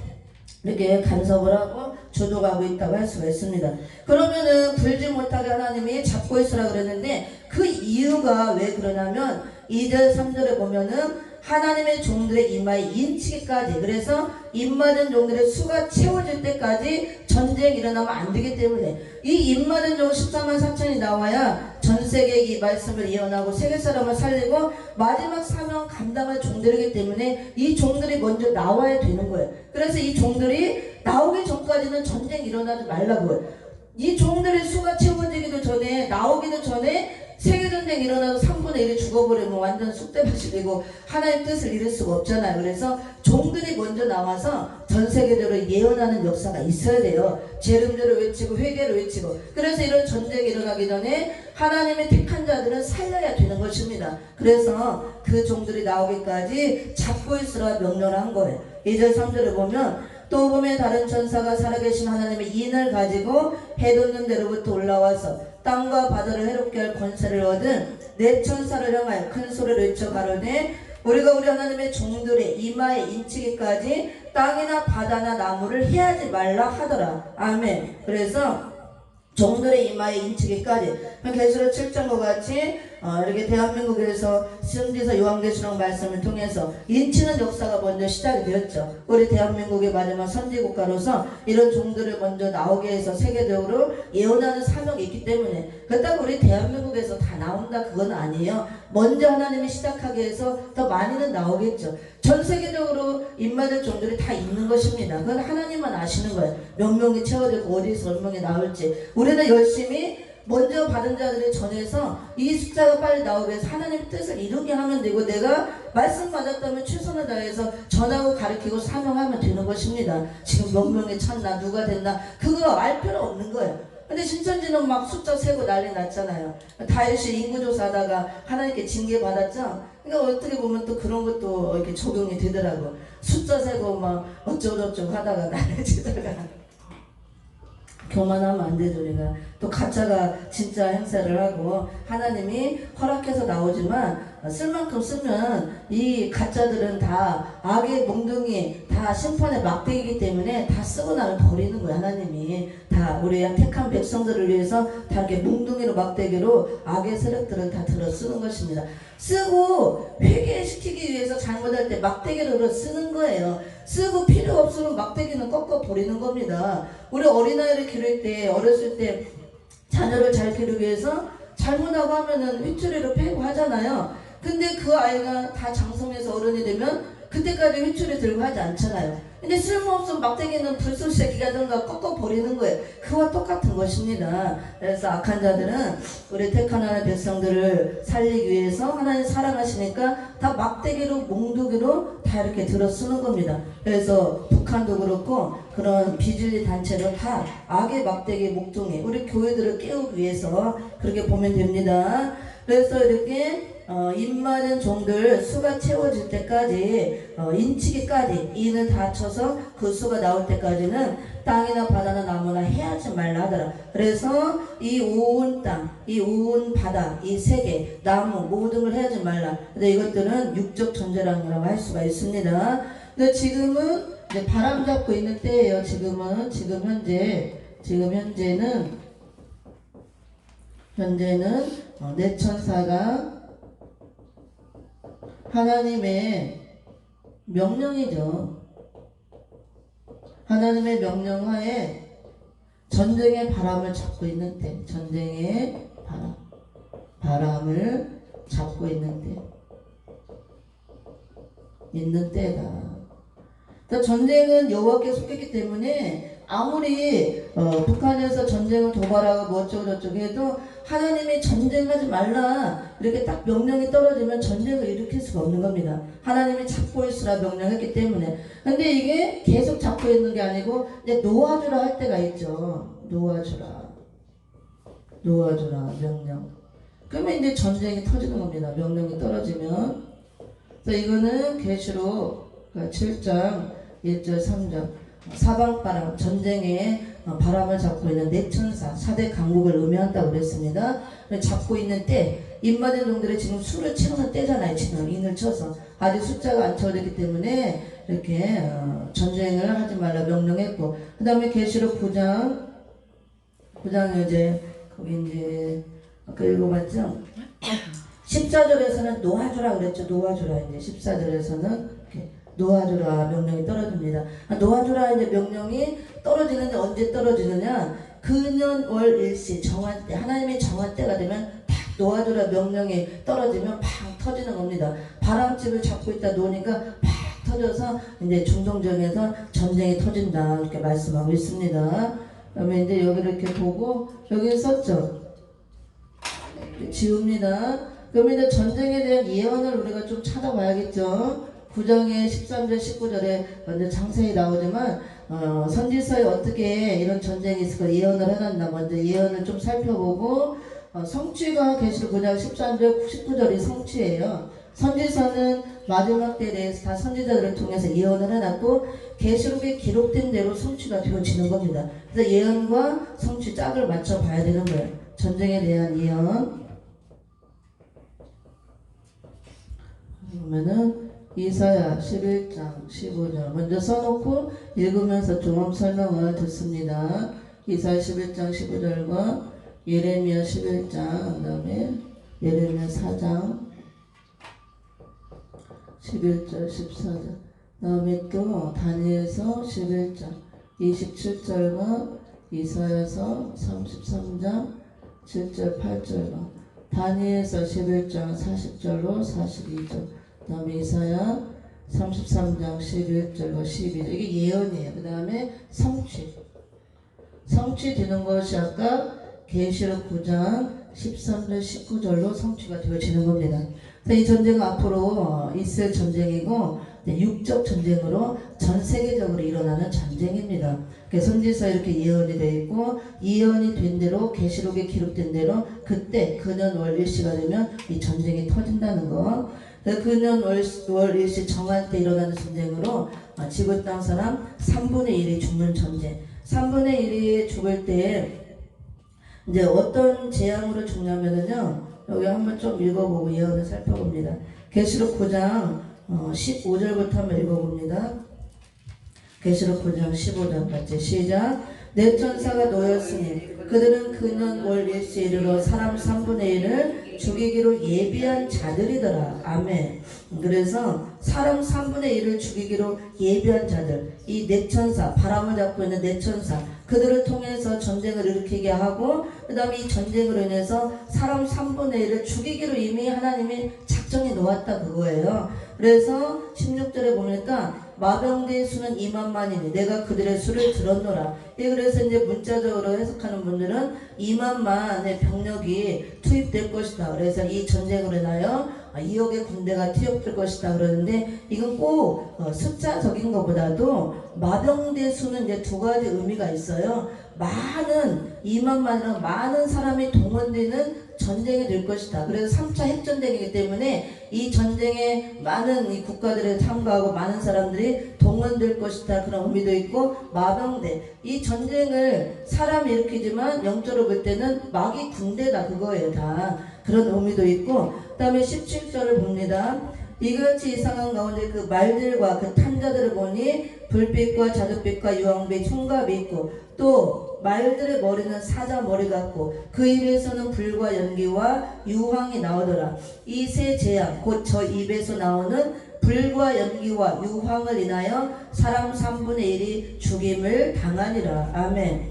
이렇게 간섭을 하고 주도하고 있다고 할 수가 있습니다. 그러면은 불지 못하게 하나님이 잡고 있으라 그랬는데 그 이유가 왜 그러냐면 2절 3절에 보면은 하나님의 종들의 이마에 인치기까지, 그래서 입맞은 종들의 수가 채워질 때까지 전쟁이 일어나면 안 되기 때문에 이 입맞은 종 14만 4천이 나와야 전 세계에 이 말씀을 예언하고 세계 사람을 살리고 마지막 사명 감당할 종들이기 때문에 이 종들이 먼저 나와야 되는 거예요. 그래서 이 종들이 나오기 전까지는 전쟁이 일어나지 말라고요. 이 종들의 수가 채워지기도 전에, 나오기도 전에 세계전쟁이 일어나서 3분의 1이 죽어버리면 완전 쑥대밭이 되고 하나님의 뜻을 이룰 수가 없잖아요. 그래서 종들이 먼저 나와서 전 세계적으로 예언하는 역사가 있어야 돼요. 재림절을 외치고 회개를 외치고. 그래서 이런 전쟁이 일어나기 전에 하나님의 택한 자들은 살려야 되는 것입니다. 그래서 그 종들이 나오기까지 잡고 있으라 명령을 한 거예요. 2절 3절을 보면 또 보면 다른 천사가 살아계신 하나님의 인을 가지고 해돋는 데로부터 올라와서 땅과 바다를 해롭게 할 권세를 얻은 내 천사를 향하여 큰 소리를 외쳐 가로되 우리가 우리 하나님의 종들의 이마에 인치기까지 땅이나 바다나 나무를 해하지 말라 하더라. 아멘. 그래서 종들의 이마에 인치기까지 계시록 7장과 같이 이렇게 대한민국에서 선지서 요한계시록 말씀을 통해서 인치는 역사가 먼저 시작이 되었죠. 우리 대한민국의 마지막 선지국가로서 이런 종들을 먼저 나오게 해서 세계적으로 예언하는 사명이 있기 때문에 그렇다고 우리 대한민국에서 다 나온다 그건 아니에요. 먼저 하나님이 시작하게 해서 더 많이는 나오겠죠. 전 세계적으로 임마될 종들이 다 있는 것입니다. 그건 하나님만 아시는 거예요. 몇 명이 채워지고 어디서 몇 명이 나올지. 우리는 열심히 먼저 받은 자들이 전해서 이 숫자가 빨리 나오게 해서 하나님의 뜻을 이루게 하면 되고, 내가 말씀 받았다면 최선을 다해서 전하고 가르치고 사명하면 되는 것입니다. 지금 몇 명이 찼나 누가 됐나 그거 알 필요 없는 거예요. 근데 신천지는 막 숫자 세고 난리 났잖아요. 다윗이 인구조사하다가 하나님께 징계받았죠. 그러니까 어떻게 보면 또 그런 것도 이렇게 적용이 되더라고. 숫자 세고 막 어쩌고저쩌고 하다가 난리치다가 교만하면 안 되죠. 우리가 또 가짜가 진짜 행세를 하고 하나님이 허락해서 나오지만 쓸 만큼 쓰면 이 가짜들은 다 악의 몽둥이, 다 심판의 막대기이기 때문에 다 쓰고 나면 버리는 거예요. 하나님이 다 우리 택한 백성들을 위해서 다 이렇게 몽둥이로 막대기로 악의 세력들은 다 들어 쓰는 것입니다. 쓰고 회개시키기 위해서 잘못할 때 막대기로 쓰는 거예요. 쓰고 필요 없으면 막대기는 꺾어 버리는 겁니다. 우리 어린아이를 기를 때, 어렸을 때 자녀를 잘 기르기 위해서 잘못하고 하면은 휘투리로 패고 하잖아요. 근데 그 아이가 다 장성해서 어른이 되면 그때까지 휘투리 들고 하지 않잖아요. 근데 쓸모없으면 막대기는 불쏘시개가든가 꺾어버리는 거예요. 그와 똑같은 것입니다. 그래서 악한 자들은 우리 택한 하나님의 백성들을 살리기 위해서 하나님 사랑하시니까 다 막대기로 몽두기로 다 이렇게 들어 쓰는 겁니다. 그래서 북한도 그렇고 그런 비진리 단체도 다 악의 막대기 목동에 우리 교회들을 깨우기 위해서 그렇게 보면 됩니다. 그래서 이렇게 입맞은 종들 수가 채워질 때까지 인치기까지 인을 다 쳐서 그 수가 나올 때까지는 땅이나 바다나 나무나 해하지 말라 하더라. 그래서 이 온 땅, 이 온 바다, 이 세계, 나무 모든 걸 해하지 말라. 근데 이것들은 육적 존재라고 할 수가 있습니다. 근데 지금은 이제 바람 잡고 있는 때예요. 지금 현재는 내천사가 하나님의 명령이죠. 하나님의 명령하에 전쟁의 바람을 잡고 있는 때, 전쟁의 바람을 잡고 있는 때다. 그러니까 전쟁은 여호와께 속했기 때문에 아무리 북한에서 전쟁을 도발하고 뭐 어쩌고 저쩌고 해도 하나님이 전쟁하지 말라 이렇게 딱 명령이 떨어지면 전쟁을 일으킬 수가 없는 겁니다. 하나님이 잡고 있으라 명령했기 때문에. 근데 이게 계속 잡고 있는 게 아니고 이제 놓아주라 할 때가 있죠. 놓아주라 명령. 그러면 이제 전쟁이 터지는 겁니다. 명령이 떨어지면. 그래서 이거는 계시록 7장 1절 3절 사방바람 전쟁에 바람을 잡고 있는 내천사 4대 강국을 의미한다고 그랬습니다. 잡고 있는 때 입맞은 종들이 지금 수를 채우는 때잖아요. 지금 인을 쳐서 아직 숫자가 안 채워졌기 때문에 이렇게 전쟁을 하지 말라 명령했고, 그 다음에 계시록 9장 이제 거기 이제 아까 읽어봤죠. 14절에서는 놓아주라 그랬죠. 놓아주라. 이제 14절에서는 이렇게 놓아주라 명령이 떨어집니다. 놓아주라 이제 명령이 떨어지는데 언제 떨어지느냐? 근년월 일시 정한 때, 하나님의 정한 때가 되면 딱 놓아주라 명령이 떨어지면 팍 터지는 겁니다. 바람집을 잡고 있다 놓으니까 팍 터져서 이제 중동전에서 전쟁이 터진다 이렇게 말씀하고 있습니다. 그러면 이제 여기를 이렇게 보고 여기 썼죠. 지웁니다. 그러면 이제 전쟁에 대한 예언을 우리가 좀 찾아봐야겠죠. 9장의 13절 19절에 먼저 자세히 나오지만 선지서에 어떻게 이런 전쟁이 있을까 예언을 해놨나 먼저 예언을 좀 살펴보고, 성취가 계시록 9장 13절 19절이 성취예요. 선지서는 마지막 때에 대해서 다 선지자들을 통해서 예언을 해놨고 계시록에 기록된 대로 성취가 되어지는 겁니다. 그래서 예언과 성취 짝을 맞춰 봐야 되는 거예요. 전쟁에 대한 예언 그러면은 이사야 11장 15절 먼저 써놓고 읽으면서 좀 설명을 듣습니다. 이사야 11장 15절과 예레미야 11장 그 다음에 예레미야 4장 11절 14절 다음에 또 다니엘서 11장 27절과 이사야서 33장 7절 8절과 다니엘서 11장 40절로 42절 다음에 이사야 33장 11절과 12절 이게 예언이에요. 그 다음에 성취되는 것이 아까 계시록 9장 13절 19절로 성취가 되어지는 겁니다. 이 전쟁은 앞으로 있을 전쟁이고 육적 전쟁으로 전 세계적으로 일어나는 전쟁입니다. 선지서 이렇게 예언이 되어 있고 예언이 된 대로 계시록에 기록된 대로 그때 근년 월 일시가 되면 이 전쟁이 터진다는 거. 근년 월 일시 정할 때 일어나는 전쟁으로 지구 땅 사람 3분의 1이 죽는 전쟁. 3분의 1이 죽을 때 이제 어떤 재앙으로 죽냐면은요. 여기 한번 좀 읽어보고 예언을 살펴봅니다. 계시록 9장 15절부터 한번 읽어봅니다. 계시록 9장 15절 같이 시작. 내 천사가 놓였으니 그들은 그년 월 일시에 이르러 사람 3분의 1을 죽이기로 예비한 자들이더라. 아멘. 그래서 사람 3분의 1을 죽이기로 예비한 자들, 이 네 천사, 바람을 잡고 있는 네 천사, 그들을 통해서 전쟁을 일으키게 하고 그 다음에 이 전쟁으로 인해서 사람 3분의 1을 죽이기로 이미 하나님이 작정해 놓았다 그거예요. 그래서 16절에 보니까 마병대의 수는 2만만이니 내가 그들의 수를 들었노라. 그래서 이제 문자적으로 해석하는 분들은 2만만의 병력이 투입될 것이다. 그래서 이 전쟁으로 인하여 2억의 군대가 투입될 것이다 그러는데 이건 꼭 숫자적인 것보다도 마병대 수는 이제 두 가지 의미가 있어요. 많은 2만만이랑 많은 사람이 동원되는 전쟁이 될 것이다. 그래서 3차 핵전쟁이기 때문에 이 전쟁에 많은 이 국가들이 참가하고 많은 사람들이 동원될 것이다. 그런 의미도 있고 마병대 이 전쟁을 사람이 일으키지만 영적으로 볼 때는 마귀 군대다 그거예요. 다 그런 의미도 있고 그 다음에 17절을 봅니다. 이같이 이상한 가운데 그 말들과 그 탄자들을 보니 불빛과 자줏빛과 유황빛 총갑이 있고 또 말들의 머리는 사자 머리 같고 그 입에서는 불과 연기와 유황이 나오더라. 이 세 재앙 곧 저 입에서 나오는 불과 연기와 유황을 인하여 사람 3분의 1이 죽임을 당하니라. 아멘.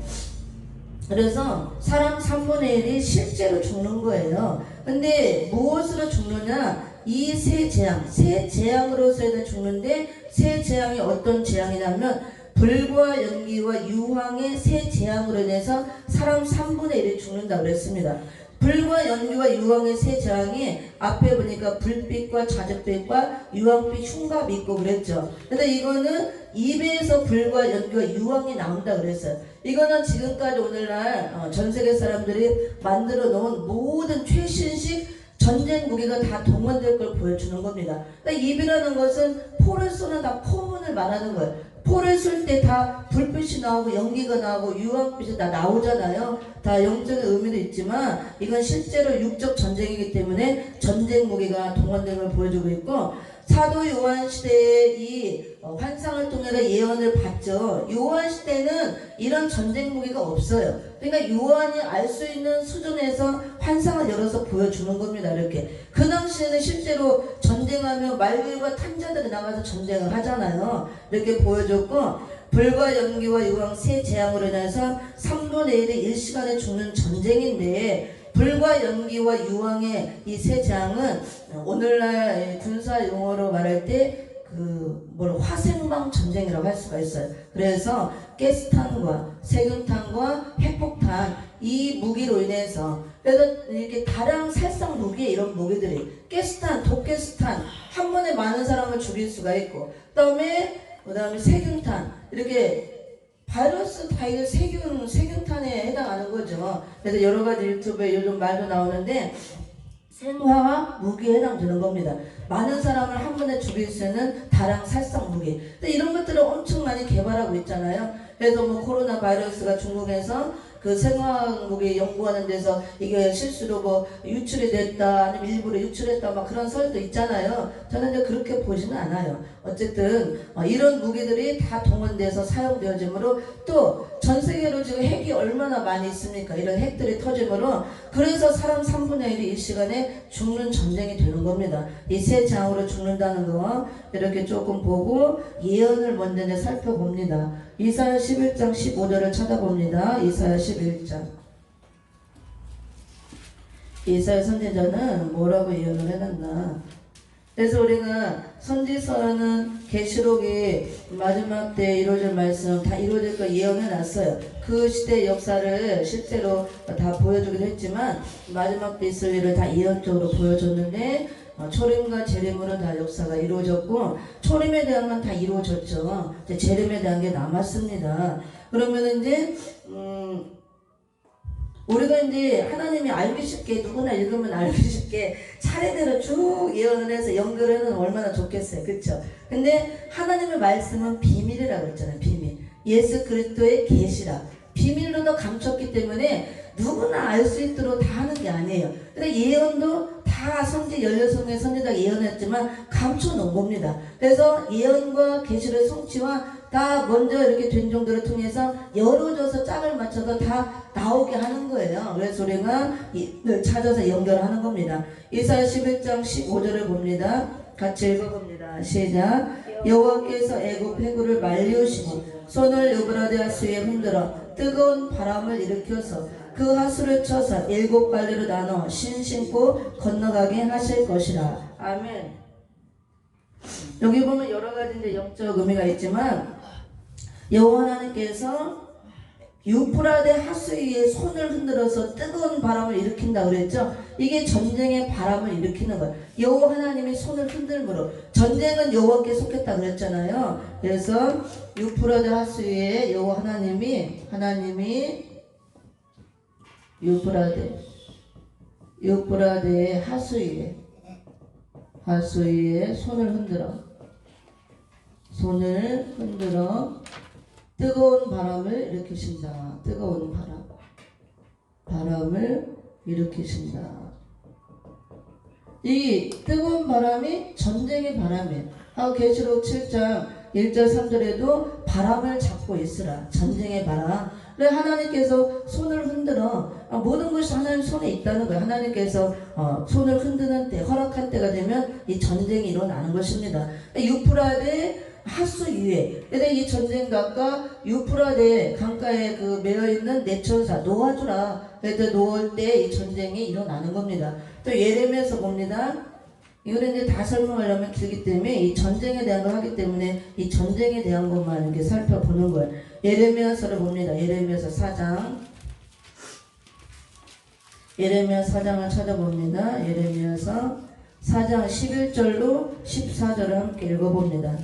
그래서 사람 3분의 1이 실제로 죽는 거예요. 근데 무엇으로 죽느냐? 이 세 재앙으로서 죽는데 세 재앙이 어떤 재앙이냐면 불과 연기와 유황의 세 재앙으로 인해서 사람 3분의 1이 죽는다고 그랬습니다. 불과 연기와 유황의 세 재앙이 앞에 보니까 불빛과 자줏빛과 유황빛 흉갑이 있고 그랬죠. 근데 이거는 입에서 불과 연기와 유황이 나온다 그랬어요. 이거는 지금까지 오늘날 전 세계 사람들이 만들어 놓은 모든 최신식 전쟁 무기가 다 동원될 걸 보여주는 겁니다. 그러니까 입이라는 것은 포를 쏘는 다 포문을 말하는 거예요. 포를 쏠 때 다 불빛이 나오고 연기가 나오고 유황빛이 다 나오잖아요. 다 영적인 의미도 있지만 이건 실제로 육적 전쟁이기 때문에 전쟁 무기가 동원된 걸 보여주고 있고 사도 요한 시대에 이 환상을 통해서 예언을 봤죠. 요한 시대는 이런 전쟁 무기가 없어요. 그러니까 요한이 알 수 있는 수준에서 환상을 열어서 보여주는 겁니다. 이렇게 그 당시에는 실제로 전쟁하면 말들과 탄자들이 나가서 전쟁을 하잖아요. 이렇게 보여줬고 불과 연기와 유황 세 재앙으로 인해서 3분의 1이 일시간에 죽는 전쟁인데 불과 연기와 유황의 이 세 재앙은 오늘날 군사 용어로 말할 때 화생방 전쟁이라고 할 수가 있어요. 그래서 가스탄과 세균탄과 핵폭탄 이 무기로 인해서 그래서 이렇게 다량 살상 무기 이런 무기들이 가스탄, 독가스탄 한 번에 많은 사람을 죽일 수가 있고 그다음에 세균탄 이렇게 바이러스 파일 세균탄에 해당하는 거죠. 그래서 여러 가지 유튜브에 요즘 말도 나오는데 생화학 무기에 해당되는 겁니다. 많은 사람을 한 번에 죽일 수 있는 다량 살상 무기. 근데 이런 것들을 엄청 많이 개발하고 있잖아요. 그래서 코로나 바이러스가 중국에서 그 생화학에 연구하는 데서 이게 실수로 뭐 유출이 됐다 아니면 일부러 유출했다 막 그런 설도 있잖아요. 저는 이제 그렇게 보지는 않아요. 어쨌든 이런 무기들이 다 동원돼서 사용되어지므로 또 전 세계로 지금 핵이 얼마나 많이 있습니까? 이런 핵들이 터지므로 그래서 사람 3분의 1이 이 시간에 죽는 전쟁이 되는 겁니다. 이 세 장으로 죽는다는 거 이렇게 조금 보고 예언을 먼저 이제 살펴봅니다. 이사야 11장 15절을 찾아봅니다. 이사야 11장. 이사야 선지자는 뭐라고 예언을 해놨나? 그래서 우리가 선지서는 계시록이 마지막 때 이루어질 말씀 다 이루어질 거 예언해 놨어요. 그 시대 역사를 실제로 다 보여주기도 했지만 마지막 때 있을 일을 다 예언적으로 보여줬는데 초림과 재림으로 다 역사가 이루어졌고 초림에 대한 건 다 이루어졌죠. 이제 재림에 대한 게 남았습니다. 그러면 이제 우리가 이제 하나님이 알기 쉽게 누구나 읽으면 알기 쉽게 차례대로 쭉 예언을 해서 연결하면 얼마나 좋겠어요. 그렇죠? 근데 하나님의 말씀은 비밀이라고 그랬잖아요. 비밀. 예수 그리스도의 계시라. 비밀로도 감췄기 때문에 누구나 알 수 있도록 다 하는 게 아니에요. 근데 예언도 다 선지 16성의 선지자가 예언했지만 감춰놓은 겁니다. 그래서 예언과 계시의 성취와 다 먼저 이렇게 된 정도를 통해서 열어줘서 짝을 맞춰서 다 나오게 하는 거예요. 그래서 우리가 찾아서 연결하는 겁니다. 이사야 11장 15절을 봅니다. 같이 읽어봅니다. 시작. 여호와께서 애굽 해구를 말리우시고 손을 유브라데 하수에 흔들어 뜨거운 바람을 일으켜서 그 하수를 쳐서 7갈래로 나눠 신신고 건너가게 하실 것이라. 아멘. 여기 보면 여러 가지 이제 영적 의미가 있지만 여호와 하나님께서 유프라데 하수 위에 손을 흔들어서 뜨거운 바람을 일으킨다 그랬죠. 이게 전쟁의 바람을 일으키는 거예요. 여호와 하나님이 손을 흔들므로 전쟁은 여호와께 속했다 그랬잖아요. 그래서 유프라데 하수 위에 여호와 하나님이 유프라데 하수 위에 손을 흔들어 뜨거운 바람을 일으키신다. 뜨거운 바람을 일으키신다. 이 뜨거운 바람이 전쟁의 바람이에요. 계시록 7장 1절 3절에도 바람을 잡고 있으라. 전쟁의 바람. 그래 하나님께서 손을 흔들어 모든 것이 하나님 손에 있다는 거예요. 하나님께서 손을 흔드는 때 허락한 때가 되면 이 전쟁이 일어나는 것입니다. 유프라데 하수 위에 근데 이 전쟁각과 유프라데 강가에 그 매어있는 내천사 놓아주라. 그래서 놓을 때 이 전쟁이 일어나는 겁니다. 또 예레미야서 봅니다. 이거는 이제 다 설명하려면 길기 때문에 이 전쟁에 대한 걸 하기 때문에 이 전쟁에 대한 것만 이렇게 살펴보는 거예요. 예레미야서를 봅니다. 예레미야서 4장. 예레미야 4장을 찾아봅니다. 예레미야서 4장 11절로 14절을 함께 읽어봅니다.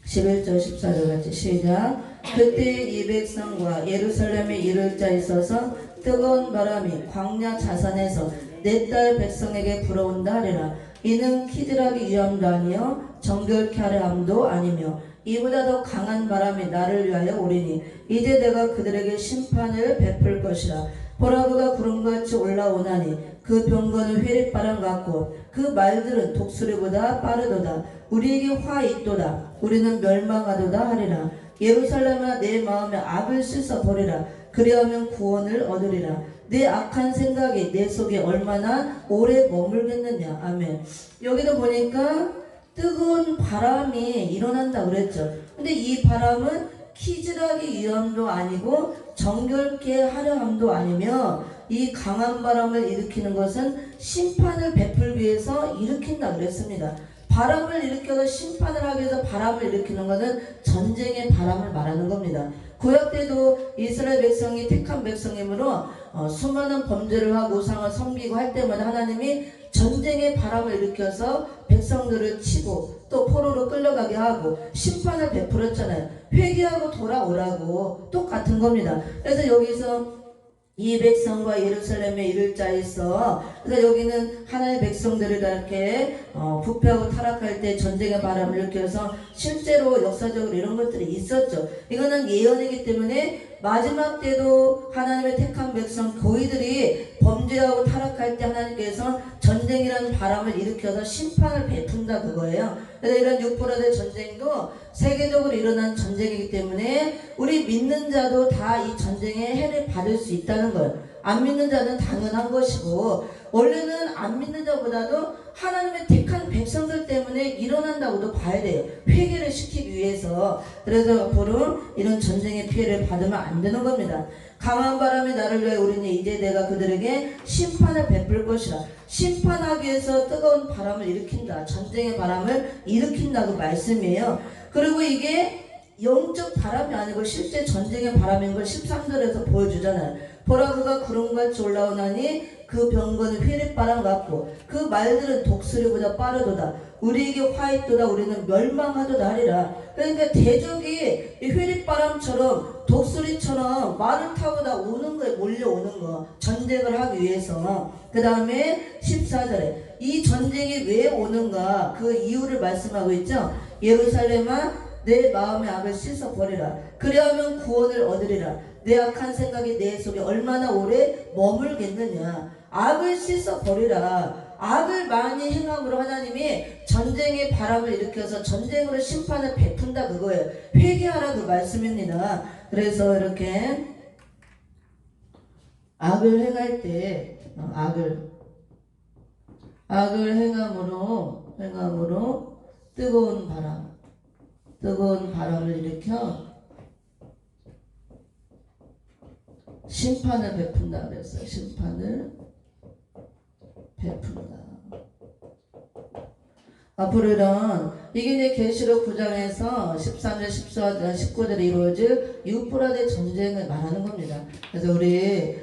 11절 14절 같이 시작. 그때 이 백성과 예루살렘에 이를 자 있어서 뜨거운 바람이 광야 자산에서 내 딸 백성에게 불어온다 하리라. 이는 키드라기 위함도 아니요 정결케 하려 함도 아니며 이보다 더 강한 바람이 나를 위하여 오리니 이제 내가 그들에게 심판을 베풀 것이라. 보라 그가 구름같이 올라오나니 그 병거는 회릭바람 같고 그 말들은 독수리보다 빠르도다. 우리에게 화 있도다. 우리는 멸망하도다 하리라. 예루살렘아 내 마음에 악을 씻어버리라. 그리하면 구원을 얻으리라. 내 악한 생각이 내 속에 얼마나 오래 머물겠느냐. 아멘. 여기도 보니까 뜨거운 바람이 일어난다 그랬죠. 근데 이 바람은 키즈라기 위함도 아니고 정결케 하려 함도 아니며 이 강한 바람을 일으키는 것은 심판을 베풀기 위해서 일으킨다 그랬습니다. 바람을 일으켜서 심판을 하기 위해서 바람을 일으키는 것은 전쟁의 바람을 말하는 겁니다. 구약 때도 이스라엘 백성이 택한 백성이므로 수많은 범죄를 하고 우상을 섬기고 할 때마다 하나님이 전쟁의 바람을 일으켜서 백성들을 치고 또 포로로 끌려가게 하고 심판을 베풀었잖아요. 회개하고 돌아오라고 똑같은 겁니다. 그래서 여기서 이 백성과 예루살렘에 이를 자 있어. 그래서 여기는 하나의 백성들을 이렇게 부패하고 타락할 때 전쟁의 바람을 일으켜서 실제로 역사적으로 이런 것들이 있었죠. 이거는 예언이기 때문에 마지막 때도 하나님의 택한 백성 교회들이 범죄하고 타락할 때 하나님께서 전쟁이라는 바람을 일으켜서 심판을 베푼다 그거예요. 그래서 이런 유프라데 전쟁도 세계적으로 일어난 전쟁이기 때문에 우리 믿는 자도 다 이 전쟁의 해를 받을 수 있다는 거예요. 안 믿는 자는 당연한 것이고, 원래는 안 믿는 자보다도 하나님의 택한 백성들 때문에 일어난다고도 봐야 돼요. 회개를 시키기 위해서. 그래서 앞으로 이런 전쟁의 피해를 받으면 안 되는 겁니다. 강한 바람이 나를 위해 우리는 이제 내가 그들에게 심판을 베풀 것이라. 심판하기 위해서 뜨거운 바람을 일으킨다. 전쟁의 바람을 일으킨다고 말씀이에요. 그리고 이게 영적 바람이 아니고 실제 전쟁의 바람인 걸 13절에서 보여주잖아요. 보라 그가 구름같이 올라오나니 그 병거는 회립바람 같고 그 말들은 독수리보다 빠르도다. 우리에게 화있도다. 우리는 멸망하도다 하리라. 그러니까 대적이 이 회립바람처럼 독수리처럼 말을 타고 다 오는 거에 몰려오는 거. 전쟁을 하기 위해서. 그 다음에 14절에 이 전쟁이 왜 오는가 그 이유를 말씀하고 있죠. 예루살렘아 내 마음의 악을 씻어버리라. 그리하면 구원을 얻으리라. 내 악한 생각이 내 속에 얼마나 오래 머물겠느냐. 악을 씻어버리라. 악을 많이 행함으로 하나님이 전쟁의 바람을 일으켜서 전쟁으로 심판을 베푼다 그거예요. 회개하라 그 말씀입니다. 그래서 이렇게 악을 행할 때 악을 행함으로 뜨거운 바람을 일으켜 심판을 베푼다 그랬어요. 심판을 베푼다. 앞으로 이게 이제 계시록 9장에서 13절, 14절, 19절에 이루어질 유프라데 전쟁을 말하는 겁니다. 그래서 우리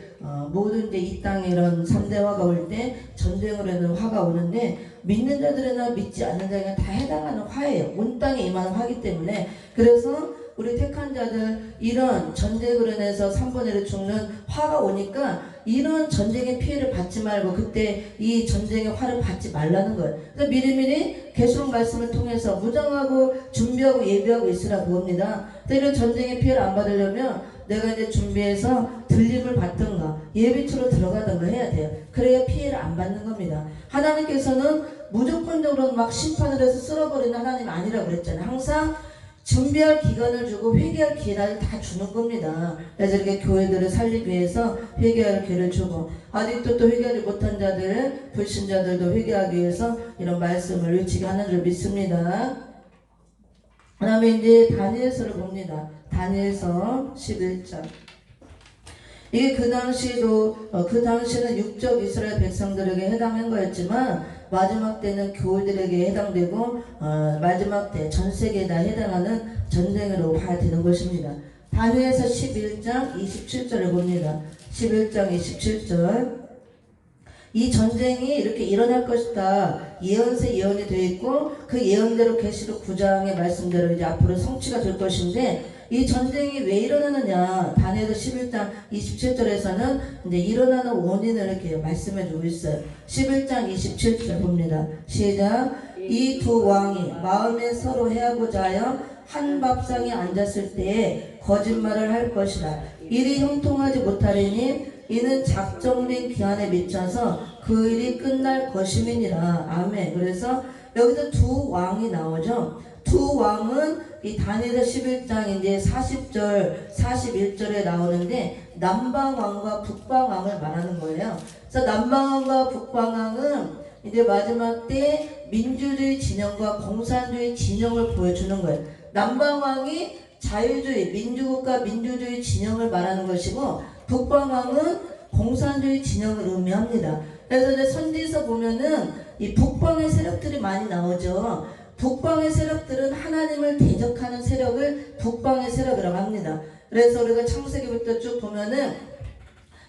모든 이제 이 땅에 이런 3대 화가 올 때 전쟁으로 하는 화가 오는데 믿는 자들이나 믿지 않는 자에게 다 해당하는 화예요. 온 땅에 임하는 화기 때문에. 그래서 우리 택한 자들 이런 전쟁으로 인해서 3분의 1을 죽는 화가 오니까 이런 전쟁의 피해를 받지 말고 그때 이 전쟁의 화를 받지 말라는 거예요. 그래서 미리미리 계시록 말씀을 통해서 무장하고 준비하고 예비하고 있으라 그겁니다. 이런 전쟁의 피해를 안 받으려면 내가 이제 준비해서 들림을 받든가 예비처로 들어가든가 해야 돼요. 그래야 피해를 안 받는 겁니다. 하나님께서는 무조건적으로 막 심판을 해서 쓸어버리는 하나님 아니라고 그랬잖아요. 항상 준비할 기간을 주고 회개할 기회를 다 주는 겁니다. 그래서 이렇게 교회들을 살리기 위해서 회개할 기회를 주고 아직도 또 회개하지 못한 자들, 불신자들도 회개하기 위해서 이런 말씀을 외치게 하는 줄 믿습니다. 그 다음에 이제 다니엘서를 봅니다. 다니엘서 11장. 이게 그 당시는 육적 이스라엘 백성들에게 해당한 거였지만 마지막 때는 교회들에게 해당되고 마지막 때 전 세계에 다 해당하는 전쟁으로 봐야 되는 것입니다. 다니엘서 11장 27절을 봅니다. 11장 27절. 이 전쟁이 이렇게 일어날 것이다. 예언서 예언이 되어 있고 그 예언대로 계시록 9장의 말씀대로 이제 앞으로 성취가 될 것인데 이 전쟁이 왜 일어나느냐. 다니엘서 11장 27절에서는 이제 일어나는 원인을 이렇게 말씀해 주고 있어요. 11장 27절 봅니다. 시작. 이 두 왕이 마음에 서로 해하고자 하여 한 밥상에 앉았을 때에 거짓말을 할 것이라. 일이 형통하지 못하리니 이는 작정된 기한에 미쳐서 그 일이 끝날 것임이니라. 아멘. 그래서 여기서 두 왕이 나오죠. 두 왕은 이 다니엘서 11장 이제 40절, 41절에 나오는데 남방왕과 북방왕을 말하는 거예요. 그래서 남방왕과 북방왕은 이제 마지막 때 민주주의 진영과 공산주의 진영을 보여주는 거예요. 남방왕이 자유주의, 민주국가 민주주의 진영을 말하는 것이고 북방왕은 공산주의 진영을 의미합니다. 그래서 이제 선지서 보면은 이 북방의 세력들이 많이 나오죠. 북방의 세력들은 하나님을 대적하는 세력을 북방의 세력이라고 합니다. 그래서 우리가 창세기부터 쭉 보면은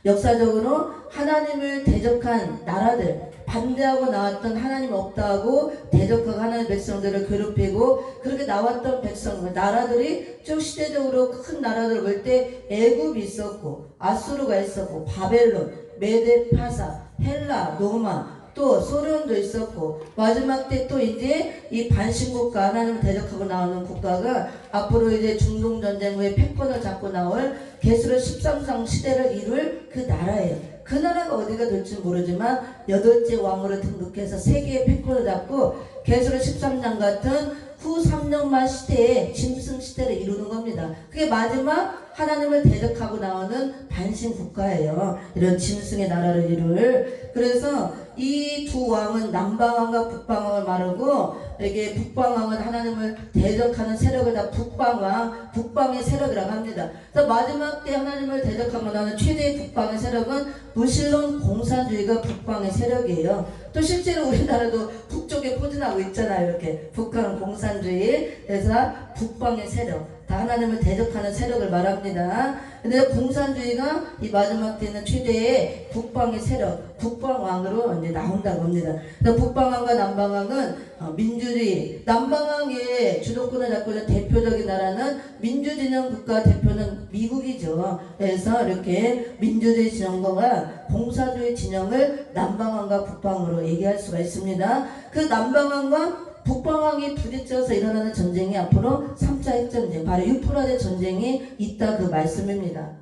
역사적으로 하나님을 대적한 나라들, 반대하고 나왔던 하나님 없다 하고 대적하고 하나님의 백성들을 괴롭히고 그렇게 나왔던 백성들, 나라들이 쭉 시대적으로 큰 나라들을 볼 때 애굽이 있었고 아수르가 있었고 바벨론, 메데 파사, 헬라, 로마 또 소련도 있었고 마지막 때 또 이제 이 반신국가 하나님을 대적하고 나오는 국가가 앞으로 이제 중동 전쟁 후에 패권을 잡고 나올 계수로 13상 시대를 이룰 그 나라예요. 그 나라가 어디가 될지 모르지만 8째 왕으로 등극해서 세계의 패권을 잡고 계수로 13장 같은 후 3년만 시대에 짐승 시대를 이루는 겁니다. 그게 마지막 하나님을 대적하고 나오는 반신 국가예요. 이런 짐승의 나라를 이룰. 그래서 이 두 왕은 남방왕과 북방왕을 말하고 이게 북방왕은 하나님을 대적하는 세력을 다 북방왕, 북방의 세력이라고 합니다. 그래서 마지막 때 하나님을 대적하고 나오는 최대의 북방의 세력은 무신론 공산주의가 북방의 세력이에요. 또 실제로 우리나라도 북쪽에 포진하고 있잖아요. 이렇게 북한 공산주의. 그래서 북방의 세력, 다 하나님을 대적하는 세력을 말합니다. 근데 공산주의가 이 마지막 때는 최대의 북방의 세력, 북방왕으로 이제 나온다고 합니다. 그래서 북방왕과 남방왕은 민주주의, 남방왕의 주도권을 잡고 있는 대표적인 나라는 민주진영 국가 대표는 미국이죠. 그래서 이렇게 민주주의 진영과 공산주의 진영을 남방왕과 북방으로 얘기할 수가 있습니다. 그 남방왕과 북방왕이 부딪혀서 일어나는 전쟁이 앞으로 3차 핵전쟁, 바로 유프라데 전쟁이 있다 그 말씀입니다.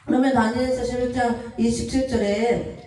그러면 다니엘서 11장 27절에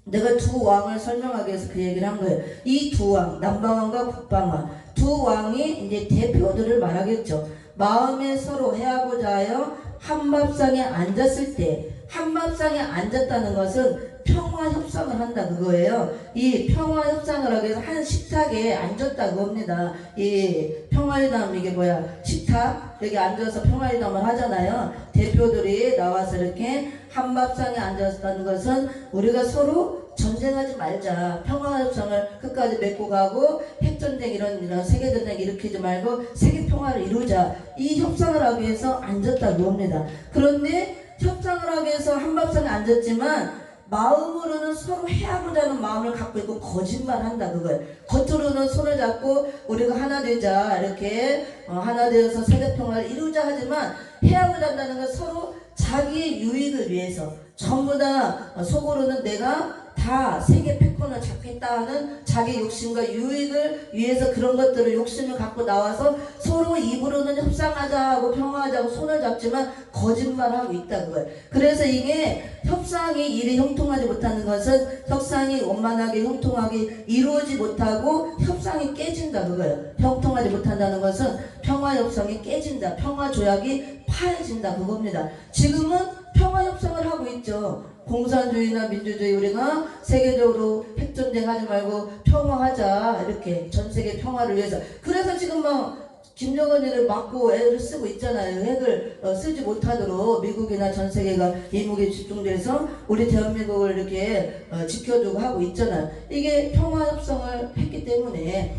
내가 두 왕을 설명하기 위해서 그 얘기를 한 거예요. 이 두 왕, 남방왕과 북방왕, 두 왕이 이제 대표들을 말하겠죠. 마음에 서로 해하고자 하여 한밥상에 앉았을 때, 한밥상에 앉았다는 것은 평화 협상을 한다 그거예요. 이 평화 협상을 하기 위해서 한 식탁에 앉았다고 합니다. 이 평화회담, 이게 뭐야, 식탁 여기 앉아서 평화회담을 하잖아요. 대표들이 나와서 이렇게 한밥상에 앉았다는 것은 우리가 서로 전쟁하지 말자, 평화협상을 끝까지 맺고 가고 핵전쟁 이런 세계전쟁 일으키지 말고 세계평화를 이루자, 이 협상을 하기 위해서 앉았다고 합니다. 그런데 협상을 하기 위해서 한밥상에 앉았지만 마음으로는 서로 해하고자 하는 마음을 갖고 있고 거짓말한다 그거예요. 겉으로는 손을 잡고 우리가 하나 되자, 이렇게 하나 되어서 세계평화를 이루자 하지만 해하고자 한다는 건 서로 자기의 유익을 위해서, 전부 다 속으로는 내가 다 세계 패권을 잡겠다 하는 자기 욕심과 유익을 위해서 그런 것들을 욕심을 갖고 나와서 서로 입으로는 협상하자 하고 평화하자고 손을 잡지만 거짓말하고 있다 그거예요. 그래서 이게 협상이 일이 형통하지 못하는 것은 협상이 원만하게 형통하게 이루어지 못하고 협상이 깨진다 그거예요. 형통하지 못한다는 것은 평화협상이 깨진다, 평화조약이 파해진다 그겁니다. 지금은 평화협상을 하고 있죠. 공산주의나 민주주의, 우리가 세계적으로 핵전쟁 하지 말고 평화하자, 이렇게 전세계 평화를 위해서. 그래서 지금 막 김정은이를 막고 애를 쓰고 있잖아요. 핵을 쓰지 못하도록 미국이나 전세계가 이목에 집중돼서 우리 대한민국을 이렇게 지켜주고 하고 있잖아요. 이게 평화협상을 했기 때문에.